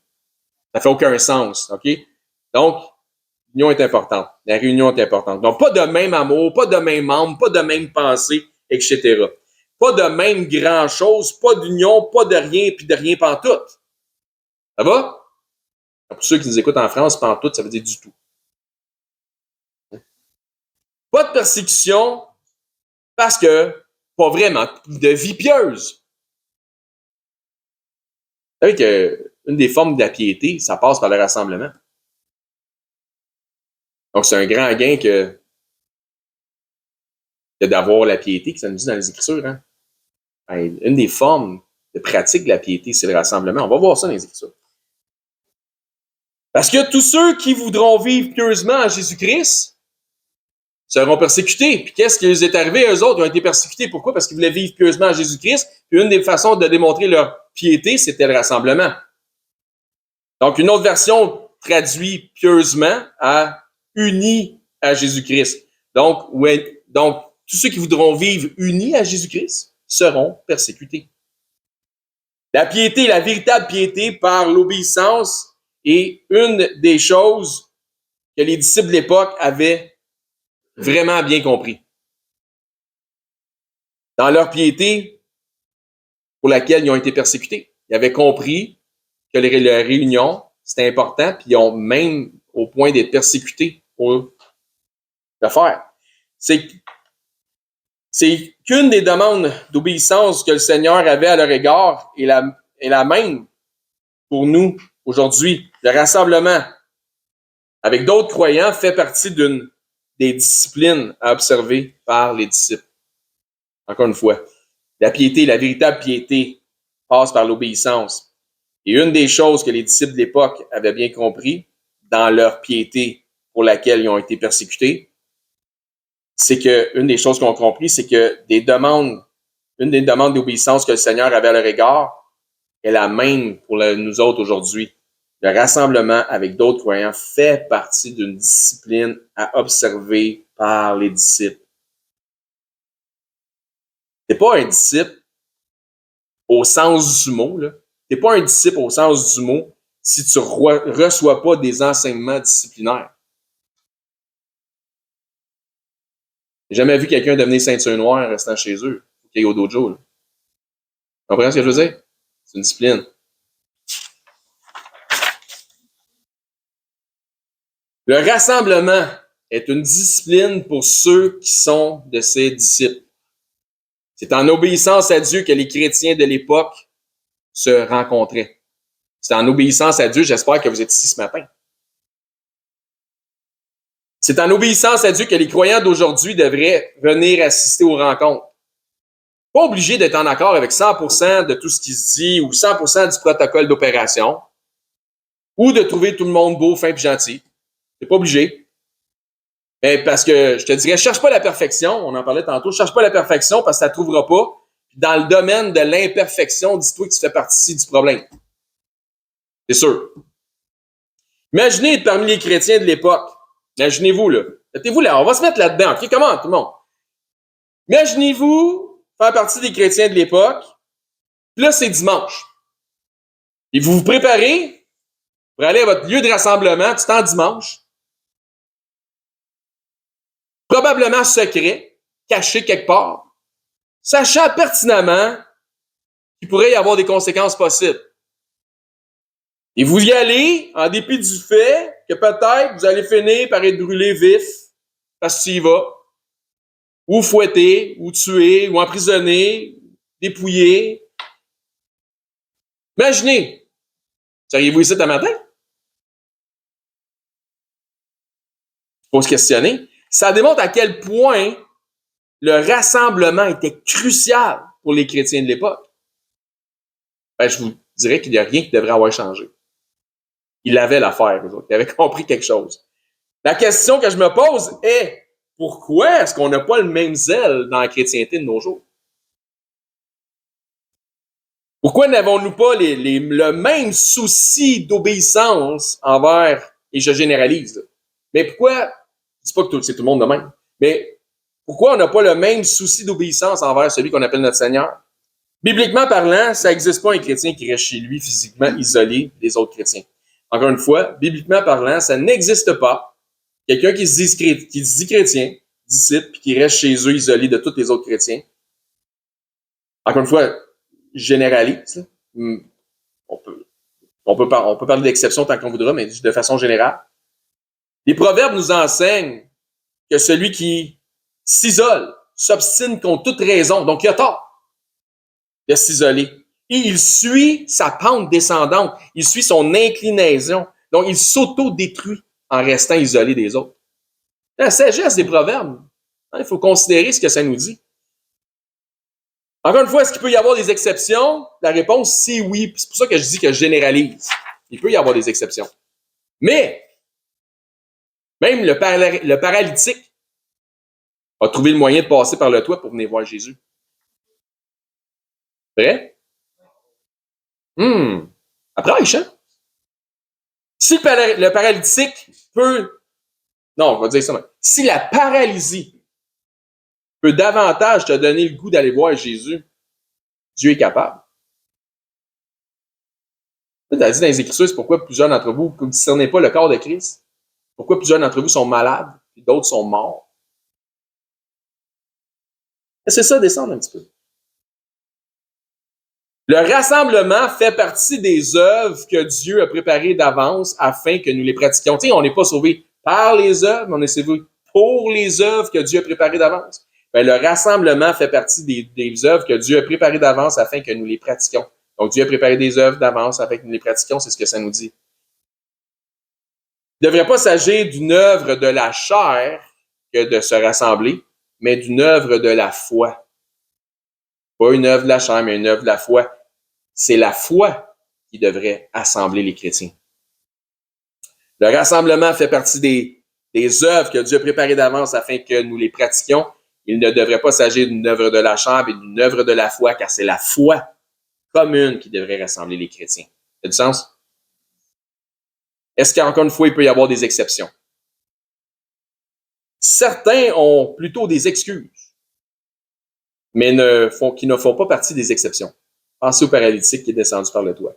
Ça fait aucun sens, OK? Donc, l'union est importante. La réunion est importante. Donc, pas de même amour, pas de même âme, pas de même pensée, etc. Pas de même grand-chose, pas d'union, pas de rien, puis de rien pantoute. Ça va? Pour ceux qui nous écoutent en France, pantoute, ça veut dire du tout. Pas de persécution parce que, pas vraiment, de vie pieuse. Vous savez qu'une des formes de la piété, ça passe par le rassemblement. Donc, c'est un grand gain que d'avoir la piété, que ça nous dit dans les Écritures. Hein? Une des formes de pratique de la piété, c'est le rassemblement. On va voir ça dans les Écritures. Parce que tous ceux qui voudront vivre pieusement en Jésus-Christ seront persécutés. Puis qu'est-ce qui les est arrivé? Eux autres, ils ont été persécutés. Pourquoi? Parce qu'ils voulaient vivre pieusement à Jésus-Christ. Puis une des façons de démontrer leur piété, c'était le rassemblement. Donc, une autre version traduit pieusement à unis à Jésus-Christ. Donc, tous ceux qui voudront vivre unis à Jésus-Christ seront persécutés. La piété, la véritable piété par l'obéissance est une des choses que les disciples de l'époque avaient vraiment bien compris. Dans leur piété pour laquelle ils ont été persécutés, ils avaient compris que les réunions, c'était important, puis ils ont même au point d'être persécutés pour le faire. C'est qu'une des demandes d'obéissance que le Seigneur avait à leur égard est la même pour nous aujourd'hui. Le rassemblement avec d'autres croyants fait partie d'une des disciplines à observer par les disciples. Encore une fois, la piété, la véritable piété, passe par l'obéissance. Et une des choses que les disciples de l'époque avaient bien compris dans leur piété pour laquelle ils ont été persécutés, c'est que une des choses qu'ils ont compris, c'est que une des demandes d'obéissance que le Seigneur avait à leur égard est la même pour nous autres aujourd'hui. Le rassemblement avec d'autres croyants fait partie d'une discipline à observer par les disciples. T'es pas un disciple au sens du mot, là. T'es pas un disciple au sens du mot si tu reçois pas des enseignements disciplinaires. J'ai jamais vu quelqu'un devenir ceinture noire restant chez eux, qui est au dojo. Là. Tu comprends ce que je veux dire? C'est une discipline. Le rassemblement est une discipline pour ceux qui sont de ses disciples. C'est en obéissance à Dieu que les chrétiens de l'époque se rencontraient. C'est en obéissance à Dieu, j'espère que vous êtes ici ce matin. C'est en obéissance à Dieu que les croyants d'aujourd'hui devraient venir assister aux rencontres. Pas obligé d'être en accord avec 100% de tout ce qui se dit ou 100% du protocole d'opération ou de trouver tout le monde beau, fin et gentil. C'est pas obligé. Mais parce que je te dirais, cherche pas la perfection, on en parlait tantôt, cherche pas la perfection parce que tu la trouveras pas. Dans le domaine de l'imperfection, dis-toi que tu fais partie du problème. C'est sûr. Imaginez être parmi les chrétiens de l'époque. Imaginez-vous, là. Mettez-vous là, on va se mettre là-dedans. OK, comment, tout le monde? Imaginez-vous faire partie des chrétiens de l'époque. Puis là, c'est dimanche. Et vous vous préparez pour aller à votre lieu de rassemblement, tout en dimanche. Probablement secret, caché quelque part, sachant pertinemment qu'il pourrait y avoir des conséquences possibles. Et vous y allez en dépit du fait que peut-être vous allez finir par être brûlé vif parce que tu y vas, ou fouetté, ou tué, ou emprisonné, dépouillé. Imaginez, seriez-vous ici ce matin? Il faut se questionner. Ça démontre à quel point le rassemblement était crucial pour les chrétiens de l'époque. Ben, je vous dirais qu'il n'y a rien qui devrait avoir changé. Ils avaient l'affaire, eux autres. Ils avaient compris quelque chose. La question que je me pose est, pourquoi est-ce qu'on n'a pas le même zèle dans la chrétienté de nos jours? Pourquoi n'avons-nous pas le même souci d'obéissance envers, et je généralise, là, mais pourquoi, je dis pas que c'est tout le monde de même, mais pourquoi on n'a pas le même souci d'obéissance envers celui qu'on appelle notre Seigneur? Bibliquement parlant, ça n'existe pas un chrétien qui reste chez lui physiquement isolé des autres chrétiens. Encore une fois, bibliquement parlant, ça n'existe pas. Quelqu'un qui se dit chrétien, disciple, puis qui reste chez eux isolé de tous les autres chrétiens. Encore une fois, généralise. On peut parler d'exception tant qu'on voudra, mais de façon générale. Les proverbes nous enseignent que celui qui s'isole s'obstine contre toute raison, donc il a tort de s'isoler. Et il suit sa pente descendante, il suit son inclinaison, donc il s'auto-détruit en restant isolé des autres. La sagesse des proverbes, il faut considérer ce que ça nous dit. Encore une fois, est-ce qu'il peut y avoir des exceptions? La réponse, c'est oui. C'est pour ça que je dis que je généralise. Il peut y avoir des exceptions. Mais, même le paralytique, a trouvé le moyen de passer par le toit pour venir voir Jésus. Vrai? Approche, hein? Si le paralytique peut... Non, on va dire ça. Si la paralysie peut davantage te donner le goût d'aller voir Jésus, Dieu est capable. Tu as dit dans les Écritures, c'est pourquoi plusieurs d'entre vous ne discernez pas le corps de Christ. Pourquoi plusieurs d'entre vous sont malades et d'autres sont morts. C'est ça, descendre un petit peu. Le rassemblement fait partie des œuvres que Dieu a préparées d'avance afin que nous les pratiquions. Tu sais, on n'est pas sauvé par les œuvres, mais on est sauvé pour les œuvres que Dieu a préparées d'avance. Ben, le rassemblement fait partie des œuvres que Dieu a préparées d'avance afin que nous les pratiquions. Donc, Dieu a préparé des œuvres d'avance afin que nous les pratiquions, c'est ce que ça nous dit. Il ne devrait pas s'agir d'une œuvre de la chair que de se rassembler, mais d'une œuvre de la foi. Pas une œuvre de la chair, mais une œuvre de la foi. C'est la foi qui devrait assembler les chrétiens. Le rassemblement fait partie des œuvres que Dieu a préparées d'avance afin que nous les pratiquions. Il ne devrait pas s'agir d'une œuvre de la chair, mais d'une œuvre de la foi, car c'est la foi commune qui devrait rassembler les chrétiens. Ça a du sens? Est-ce qu'encore une fois, il peut y avoir des exceptions? Certains ont plutôt des excuses, mais qui ne font pas partie des exceptions. Pensez au paralytique qui est descendu par le toit.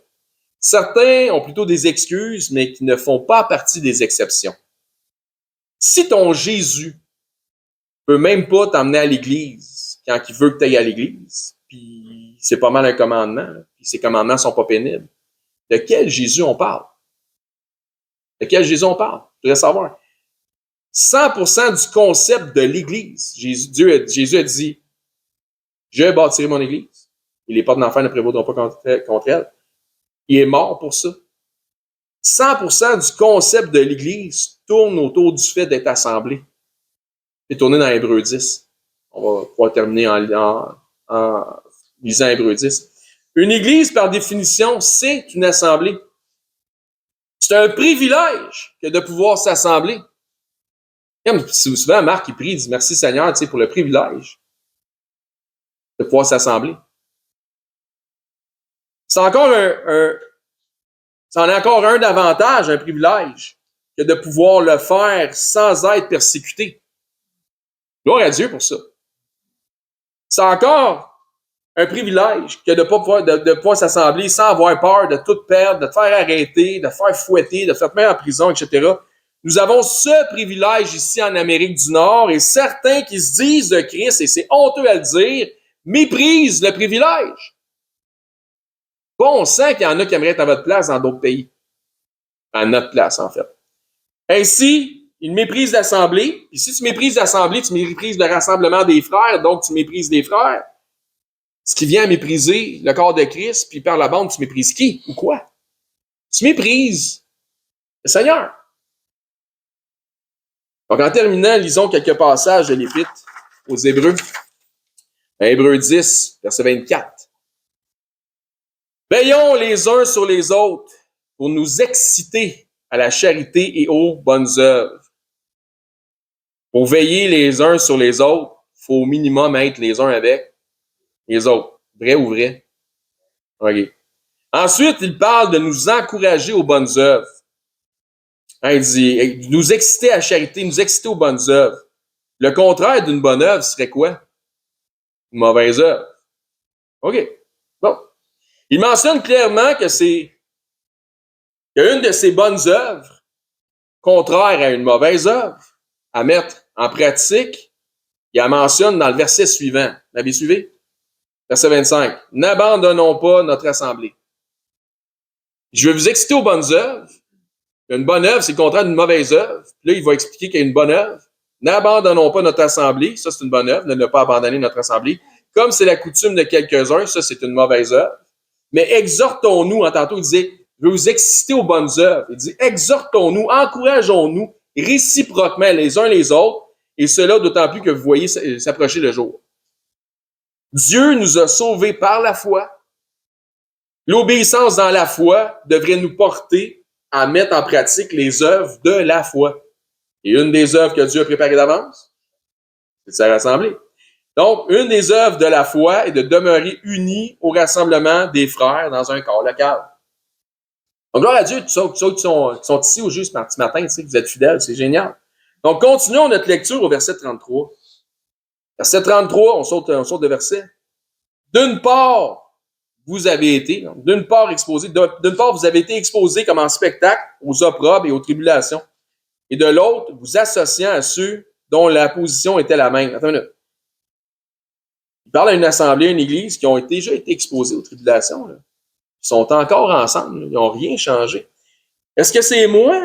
Certains ont plutôt des excuses, mais qui ne font pas partie des exceptions. Si ton Jésus peut même pas t'emmener à l'église quand il veut que tu ailles à l'église, puis c'est pas mal un commandement, puis ces commandements sont pas pénibles, de quel Jésus on parle? De quel Jésus on parle? Je voudrais savoir. 100% du concept de l'Église. Jésus a dit, je bâtirai mon Église. Et les portes d'enfer ne prévaudront pas contre elle. Il est mort pour ça. 100% du concept de l'Église tourne autour du fait d'être assemblé. C'est tourné dans Hébreux 10. On va pouvoir terminer en lisant Hébreux 10. Une Église, par définition, c'est une assemblée. C'est un privilège que de pouvoir s'assembler. Comme souvent, Marc, il prie, il dit merci Seigneur, pour le privilège de pouvoir s'assembler. C'en est encore un davantage, un privilège, que de pouvoir le faire sans être persécuté. Gloire à Dieu pour ça. C'est encore un privilège que de pouvoir s'assembler sans avoir peur de tout perdre, de te faire arrêter, de te faire fouetter, de te faire mettre en prison, etc. Nous avons ce privilège ici en Amérique du Nord et certains qui se disent de Christ, et c'est honteux à le dire, méprisent le privilège. Bon, on sent qu'il y en a qui aimeraient être à votre place dans d'autres pays. À notre place, en fait. Ainsi, ils méprisent l'Assemblée. Et si tu méprises l'Assemblée, tu méprises le rassemblement des frères, donc tu méprises les frères. Ce qui vient à mépriser le corps de Christ, puis par la bande, tu méprises qui ou quoi? Tu méprises le Seigneur. Donc, en terminant, lisons quelques passages de l'Épître aux Hébreux. Hébreux 10, verset 24. Veillons les uns sur les autres pour nous exciter à la charité et aux bonnes œuvres. Pour veiller les uns sur les autres, il faut au minimum être les uns avec les autres. Vrai ou vrai? OK. Ensuite, il parle de nous encourager aux bonnes œuvres. Il dit nous exciter à la charité, nous exciter aux bonnes œuvres. Le contraire d'une bonne œuvre serait quoi? Une mauvaise œuvre. OK. Bon. Il mentionne clairement que qu'il y a une de ces bonnes œuvres, contraire à une mauvaise œuvre, à mettre en pratique. Il la mentionne dans le verset suivant. L'avez suivi? Verset 25. N'abandonnons pas notre assemblée. Je vais vous exciter aux bonnes œuvres. Une bonne œuvre, c'est le contraire d'une mauvaise œuvre. Puis là, il va expliquer qu'il y a une bonne œuvre. N'abandonnons pas notre assemblée. Ça, c'est une bonne œuvre, de ne pas abandonner notre assemblée. Comme c'est la coutume de quelques-uns, ça, c'est une mauvaise œuvre. Mais exhortons-nous, tantôt, il disait, je veux vous exciter aux bonnes œuvres. Il dit, exhortons-nous, encourageons-nous réciproquement les uns les autres, et cela d'autant plus que vous voyez s'approcher le jour. Dieu nous a sauvés par la foi. L'obéissance dans la foi devrait nous porter à mettre en pratique les œuvres de la foi. Et une des œuvres que Dieu a préparées d'avance, C'est de se rassembler. Donc, une des œuvres de la foi est de demeurer unis au rassemblement des frères dans un corps local. Donc, gloire à Dieu, tous ceux qui sont ici au juste ce matin, tu sais, que vous êtes fidèles, c'est génial. Donc, continuons notre lecture au verset 33. Verset 33, on saute de verset. D'une part, vous avez été, d'une part vous avez été exposés comme en spectacle aux opprobres et aux tribulations, et de l'autre, vous associant à ceux dont la position était la même. Attends une minute. Il parle à une assemblée, une église qui ont déjà été exposés aux tribulations. Là. Ils sont encore ensemble, là. Ils n'ont rien changé. Est-ce que c'est moi?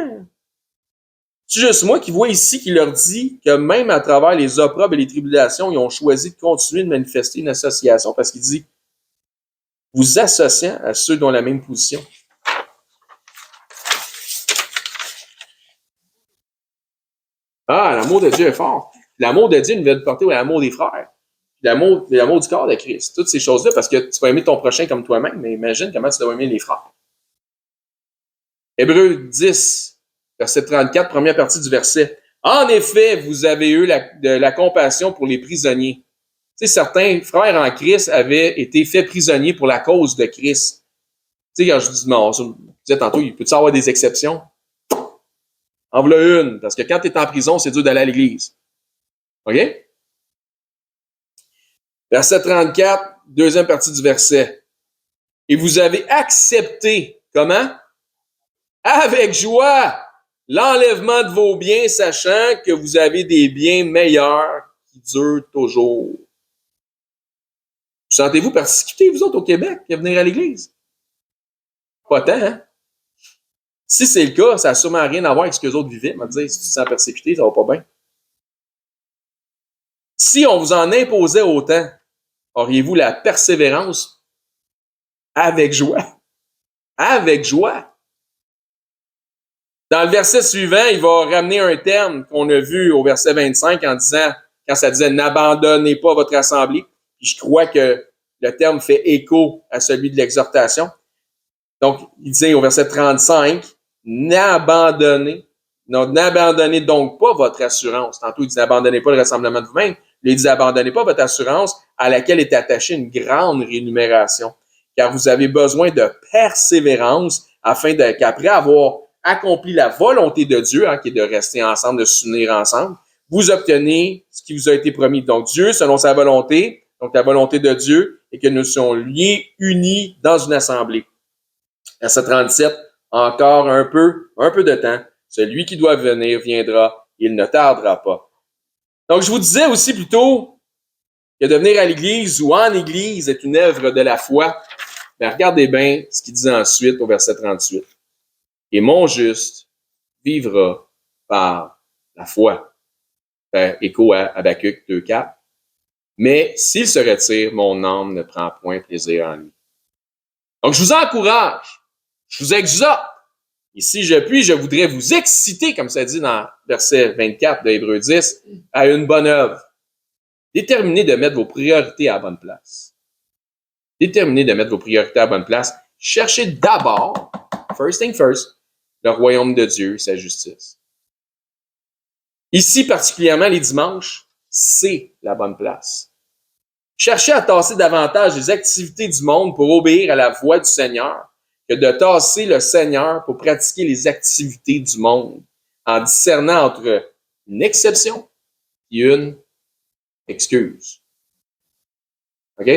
C'est juste moi qui vois ici qui leur dit que même à travers les opprobres et les tribulations, ils ont choisi de continuer de manifester une association parce qu'il dit vous associant à ceux dont la même position. Ah, l'amour de Dieu est fort. L'amour de Dieu nous vient de porter l'amour des frères. L'amour du corps de Christ. Toutes ces choses-là, parce que tu vas aimer ton prochain comme toi-même, mais imagine comment tu dois aimer les frères. Hébreux 10, verset 34, première partie du verset. En effet, vous avez eu de la compassion pour les prisonniers. Tu sais, certains frères en Christ avaient été faits prisonniers pour la cause de Christ. Tu sais, quand je dis non, je disais tantôt, il peut-y avoir des exceptions? En voilà une, parce que quand tu es en prison, c'est dur d'aller à l'église. OK? Verset 34, deuxième partie du verset. Et vous avez accepté, comment? Avec joie, l'enlèvement de vos biens, sachant que vous avez des biens meilleurs qui durent toujours. Sentez-vous persécutés, vous autres, au Québec, à venir à l'église? Pas tant, hein? Si c'est le cas, ça n'a sûrement rien à voir avec ce que les autres vivaient. On va dire, si tu te sens persécuté, ça va pas bien. Si on vous en imposait autant, auriez-vous la persévérance avec joie? Avec joie. Dans le verset suivant, il va ramener un terme qu'on a vu au verset 25 en disant, quand ça disait « N'abandonnez pas votre assemblée », puis je crois que le terme fait écho à celui de l'exhortation. Donc, il disait au verset 35, « N'abandonnez donc pas votre assurance. » Tantôt, il dit « N'abandonnez pas le rassemblement de vous-même. » Il dit « N'abandonnez pas votre assurance à laquelle est attachée une grande rémunération. Car vous avez besoin de persévérance afin qu'après avoir accompli la volonté de Dieu, qui est de rester ensemble, de s'unir ensemble, vous obtenez ce qui vous a été promis. Donc, Dieu, selon sa volonté, donc la volonté de Dieu, est que nous soyons liés, unis dans une assemblée. Verset 37, encore un peu de temps. Celui qui doit venir viendra, il ne tardera pas. Donc, je vous disais aussi plutôt que de venir à l'église ou en église est une œuvre de la foi. Mais regardez bien ce qu'il dit ensuite au verset 38. Et mon juste vivra par la foi. Fait écho à Habakkuk 2,4. Mais s'il se retire, mon âme ne prend point plaisir en lui. Donc, je vous encourage, je vous exhorte, et si je puis, je voudrais vous exciter, comme ça dit dans verset 24 de Hébreux 10, à une bonne œuvre. Déterminez de mettre vos priorités à la bonne place. Déterminez de mettre vos priorités à la bonne place. Cherchez d'abord, first thing first, le royaume de Dieu et sa justice. Ici, particulièrement les dimanches, c'est la bonne place. Cherchez à tasser davantage les activités du monde pour obéir à la voix du Seigneur que de tasser le Seigneur pour pratiquer les activités du monde en discernant entre une exception et une excuse. OK?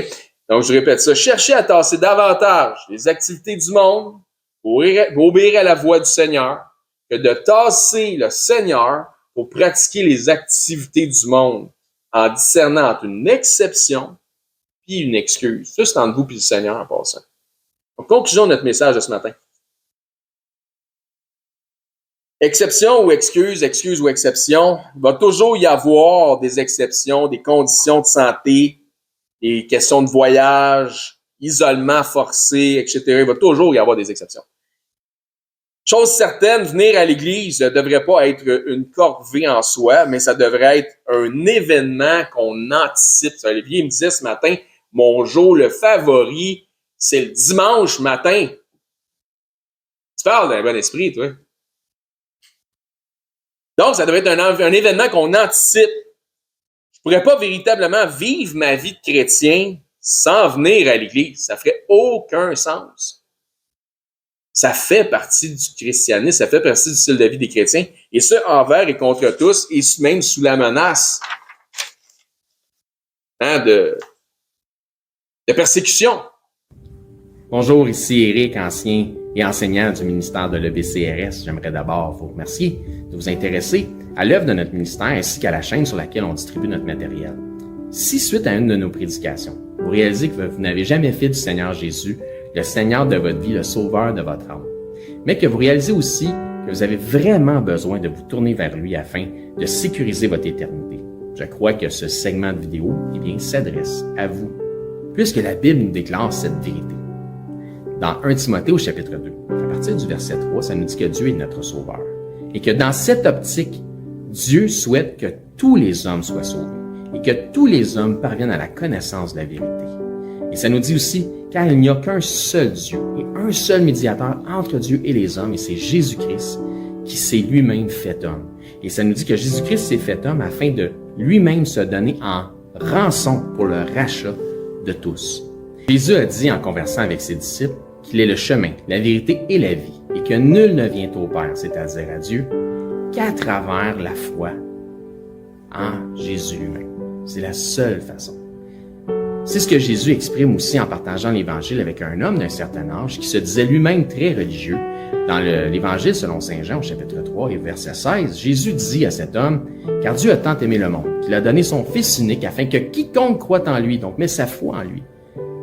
Donc, je répète ça. Cherchez à tasser davantage les activités du monde pour obéir à la voix du Seigneur que de tasser le Seigneur pour pratiquer les activités du monde en discernant entre une exception et une excuse. Ça, c'est entre vous et le Seigneur en passant. Donc, conclusion de notre message de ce matin. Exception ou excuse ou exception, il va toujours y avoir des exceptions, des conditions de santé, des questions de voyage, isolement forcé, etc. Il va toujours y avoir des exceptions. Chose certaine, venir à l'Église ne devrait pas être une corvée en soi, mais ça devrait être un événement qu'on anticipe. Olivier me disait ce matin, mon jour le favori, c'est le dimanche matin. Tu parles d'un bon esprit, toi. Donc, ça devrait être un événement qu'on anticipe. Je pourrais pas véritablement vivre ma vie de chrétien sans venir à l'Église. Ça ferait aucun sens. Ça fait partie du christianisme, ça fait partie du style de vie des chrétiens, et ce, envers et contre tous, et même sous la menace de persécution. Bonjour, ici Éric, ancien et enseignant du ministère de l'EBCRS. J'aimerais d'abord vous remercier de vous intéresser à l'œuvre de notre ministère ainsi qu'à la chaîne sur laquelle on distribue notre matériel. Si, suite à une de nos prédications, vous réalisez que vous n'avez jamais fait du Seigneur Jésus le Seigneur de votre vie, le Sauveur de votre âme, mais que vous réalisez aussi que vous avez vraiment besoin de vous tourner vers lui afin de sécuriser votre éternité, je crois que ce segment de vidéo s'adresse à vous, puisque la Bible nous déclare cette vérité. Dans 1 Timothée au chapitre 2, à partir du verset 3, ça nous dit que Dieu est notre Sauveur et que dans cette optique, Dieu souhaite que tous les hommes soient sauvés et que tous les hommes parviennent à la connaissance de la vérité. Et ça nous dit aussi car il n'y a qu'un seul Dieu et un seul médiateur entre Dieu et les hommes, et c'est Jésus-Christ qui s'est lui-même fait homme. Et ça nous dit que Jésus-Christ s'est fait homme afin de lui-même se donner en rançon pour le rachat de tous. Jésus a dit en conversant avec ses disciples qu'il est le chemin, la vérité et la vie, et que nul ne vient au Père, c'est-à-dire à Dieu, qu'à travers la foi en Jésus lui-même. C'est la seule façon. C'est ce que Jésus exprime aussi en partageant l'Évangile avec un homme d'un certain âge qui se disait lui-même très religieux. Dans l'Évangile selon Saint Jean, au chapitre 3 et verset 16, Jésus dit à cet homme « Car Dieu a tant aimé le monde, qu'il a donné son Fils unique, afin que quiconque croit en lui, donc met sa foi en lui,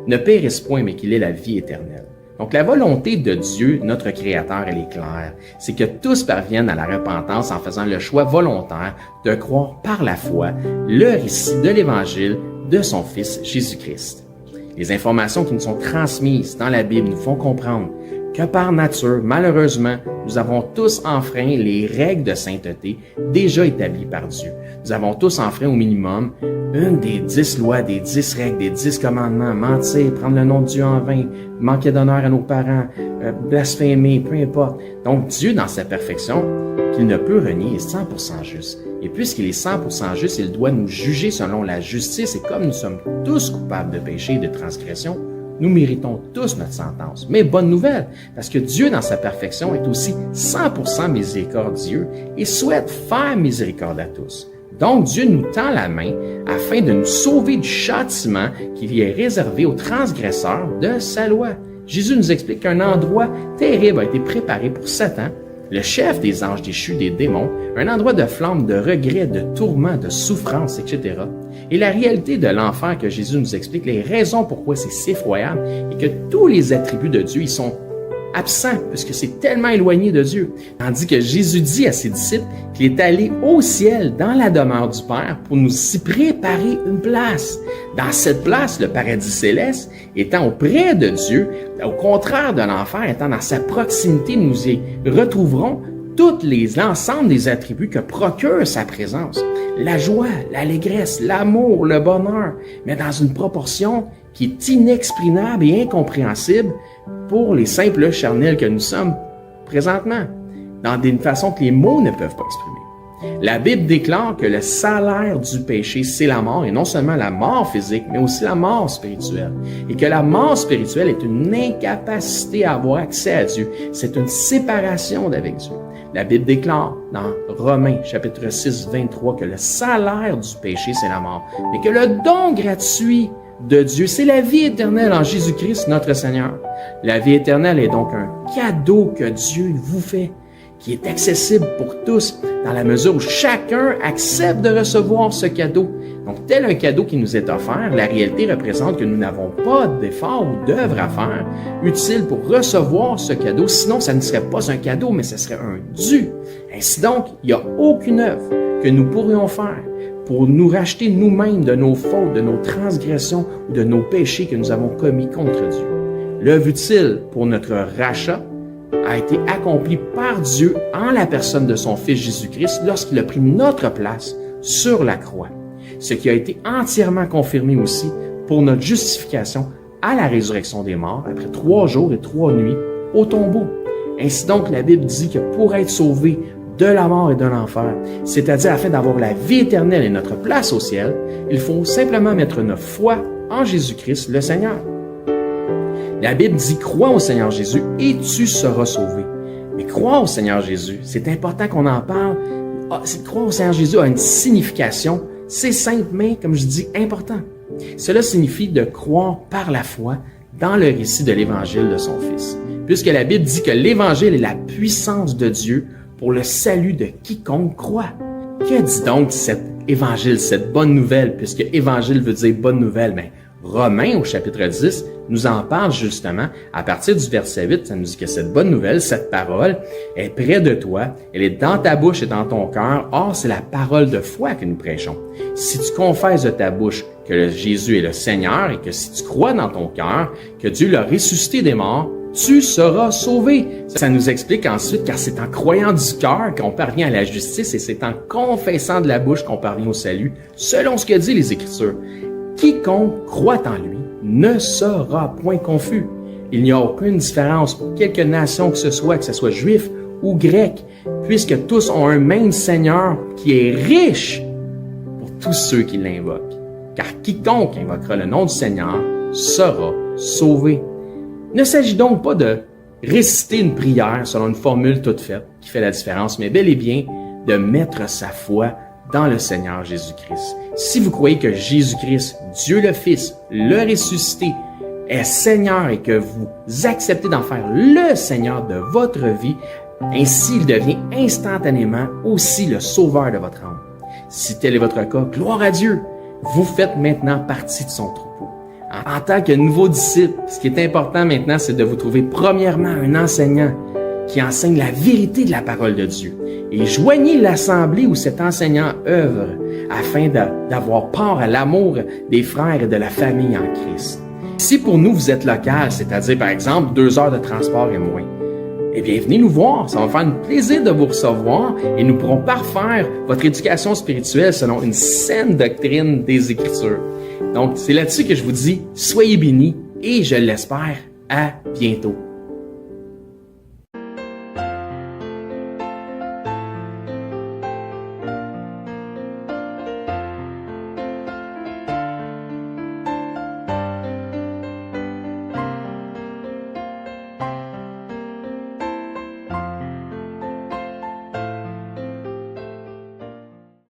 ne périsse point, mais qu'il ait la vie éternelle. » Donc la volonté de Dieu, notre Créateur, elle est claire. C'est que tous parviennent à la repentance en faisant le choix volontaire de croire par la foi le récit de l'Évangile de son Fils Jésus-Christ. Les informations qui nous sont transmises dans la Bible nous font comprendre que par nature, malheureusement, nous avons tous enfreint les règles de sainteté déjà établies par Dieu. Nous avons tous enfreint au minimum une des 10 lois, des 10 règles, des 10 commandements, mentir, prendre le nom de Dieu en vain, manquer d'honneur à nos parents, blasphémer, peu importe. Donc Dieu, dans sa perfection, qu'il ne peut renier, est 100% juste. Et puisqu'il est 100% juste, il doit nous juger selon la justice, et comme nous sommes tous coupables de péché et de transgression, nous méritons tous notre sentence. Mais bonne nouvelle, parce que Dieu, dans sa perfection, est aussi 100% miséricordieux et souhaite faire miséricorde à tous. Donc, Dieu nous tend la main afin de nous sauver du châtiment qui lui est réservé aux transgresseurs de sa loi. Jésus nous explique qu'un endroit terrible a été préparé pour Satan, le chef des anges déchus, des démons, un endroit de flamme, de regret, de tourment, de souffrance, etc. Et la réalité de l'enfer que Jésus nous explique, les raisons pourquoi c'est si effroyable, et que tous les attributs de Dieu, ils sont absents, puisque c'est tellement éloigné de Dieu. Tandis que Jésus dit à ses disciples qu'il est allé au ciel, dans la demeure du Père, pour nous y préparer une place. Dans cette place, le paradis céleste, étant auprès de Dieu, au contraire de l'enfer, étant dans sa proximité, nous y retrouverons l'ensemble des attributs que procure sa présence. La joie, l'allégresse, l'amour, le bonheur, mais dans une proportion qui est inexprimable et incompréhensible pour les simples charnels que nous sommes présentement, dans une façon que les mots ne peuvent pas exprimer. La Bible déclare que le salaire du péché, c'est la mort, et non seulement la mort physique, mais aussi la mort spirituelle. Et que la mort spirituelle est une incapacité à avoir accès à Dieu. C'est une séparation d'avec Dieu. La Bible déclare dans Romains chapitre 6, 23 que le salaire du péché, c'est la mort, mais que le don gratuit de Dieu, c'est la vie éternelle en Jésus-Christ, notre Seigneur. La vie éternelle est donc un cadeau que Dieu vous fait, qui est accessible pour tous, dans la mesure où chacun accepte de recevoir ce cadeau. Donc, tel un cadeau qui nous est offert, la réalité représente que nous n'avons pas d'effort ou d'œuvre à faire utile pour recevoir ce cadeau. Sinon, ça ne serait pas un cadeau, mais ce serait un dû. Ainsi donc, il n'y a aucune œuvre que nous pourrions faire pour nous racheter nous-mêmes de nos fautes, de nos transgressions ou de nos péchés que nous avons commis contre Dieu. L'œuvre utile pour notre rachat a été accomplie par Dieu en la personne de son Fils Jésus-Christ lorsqu'il a pris notre place sur la croix. Ce qui a été entièrement confirmé aussi pour notre justification à la résurrection des morts après 3 jours et 3 nuits au tombeau. Ainsi donc, la Bible dit que pour être sauvé, de la mort et de l'enfer, c'est-à-dire afin d'avoir la vie éternelle et notre place au ciel, il faut simplement mettre notre foi en Jésus-Christ, le Seigneur. La Bible dit « Crois au Seigneur Jésus et tu seras sauvé ». Mais croire au Seigneur Jésus, c'est important qu'on en parle. Croire au Seigneur Jésus a une signification. C'est simple, mais, comme je dis, important. Cela signifie de croire par la foi dans le récit de l'Évangile de son Fils. Puisque la Bible dit que l'Évangile est la puissance de Dieu pour le salut de quiconque croit. Que dit donc cet Évangile, cette bonne nouvelle, puisque Évangile veut dire bonne nouvelle? Mais Romains, au chapitre 10, nous en parle justement. À partir du verset 8, ça nous dit que cette bonne nouvelle, cette parole, est près de toi, elle est dans ta bouche et dans ton cœur. Or, c'est la parole de foi que nous prêchons. Si tu confesses de ta bouche que Jésus est le Seigneur et que si tu crois dans ton cœur que Dieu l'a ressuscité des morts, tu seras sauvé. Ça nous explique ensuite, car c'est en croyant du cœur qu'on parvient à la justice et c'est en confessant de la bouche qu'on parvient au salut, selon ce que dit les Écritures. Quiconque croit en lui ne sera point confus. Il n'y a aucune différence pour quelque nation que ce soit juif ou grec, puisque tous ont un même Seigneur qui est riche pour tous ceux qui l'invoquent. Car quiconque invoquera le nom du Seigneur sera sauvé. Il ne s'agit donc pas de réciter une prière selon une formule toute faite qui fait la différence, mais bel et bien de mettre sa foi dans le Seigneur Jésus-Christ. Si vous croyez que Jésus-Christ, Dieu le Fils, le ressuscité, est Seigneur et que vous acceptez d'en faire le Seigneur de votre vie, ainsi il devient instantanément aussi le sauveur de votre âme. Si tel est votre cas, gloire à Dieu, vous faites maintenant partie de son troupeau. En tant que nouveau disciple, ce qui est important maintenant, c'est de vous trouver premièrement un enseignant qui enseigne la vérité de la parole de Dieu. Et joignez l'assemblée où cet enseignant œuvre afin d'avoir part à l'amour des frères et de la famille en Christ. Si pour nous vous êtes local, c'est-à-dire par exemple 2 heures de transport et moins, eh bien venez nous voir, ça va me faire un plaisir de vous recevoir et nous pourrons parfaire votre éducation spirituelle selon une saine doctrine des Écritures. Donc c'est là-dessus que je vous dis, soyez bénis et je l'espère, à bientôt.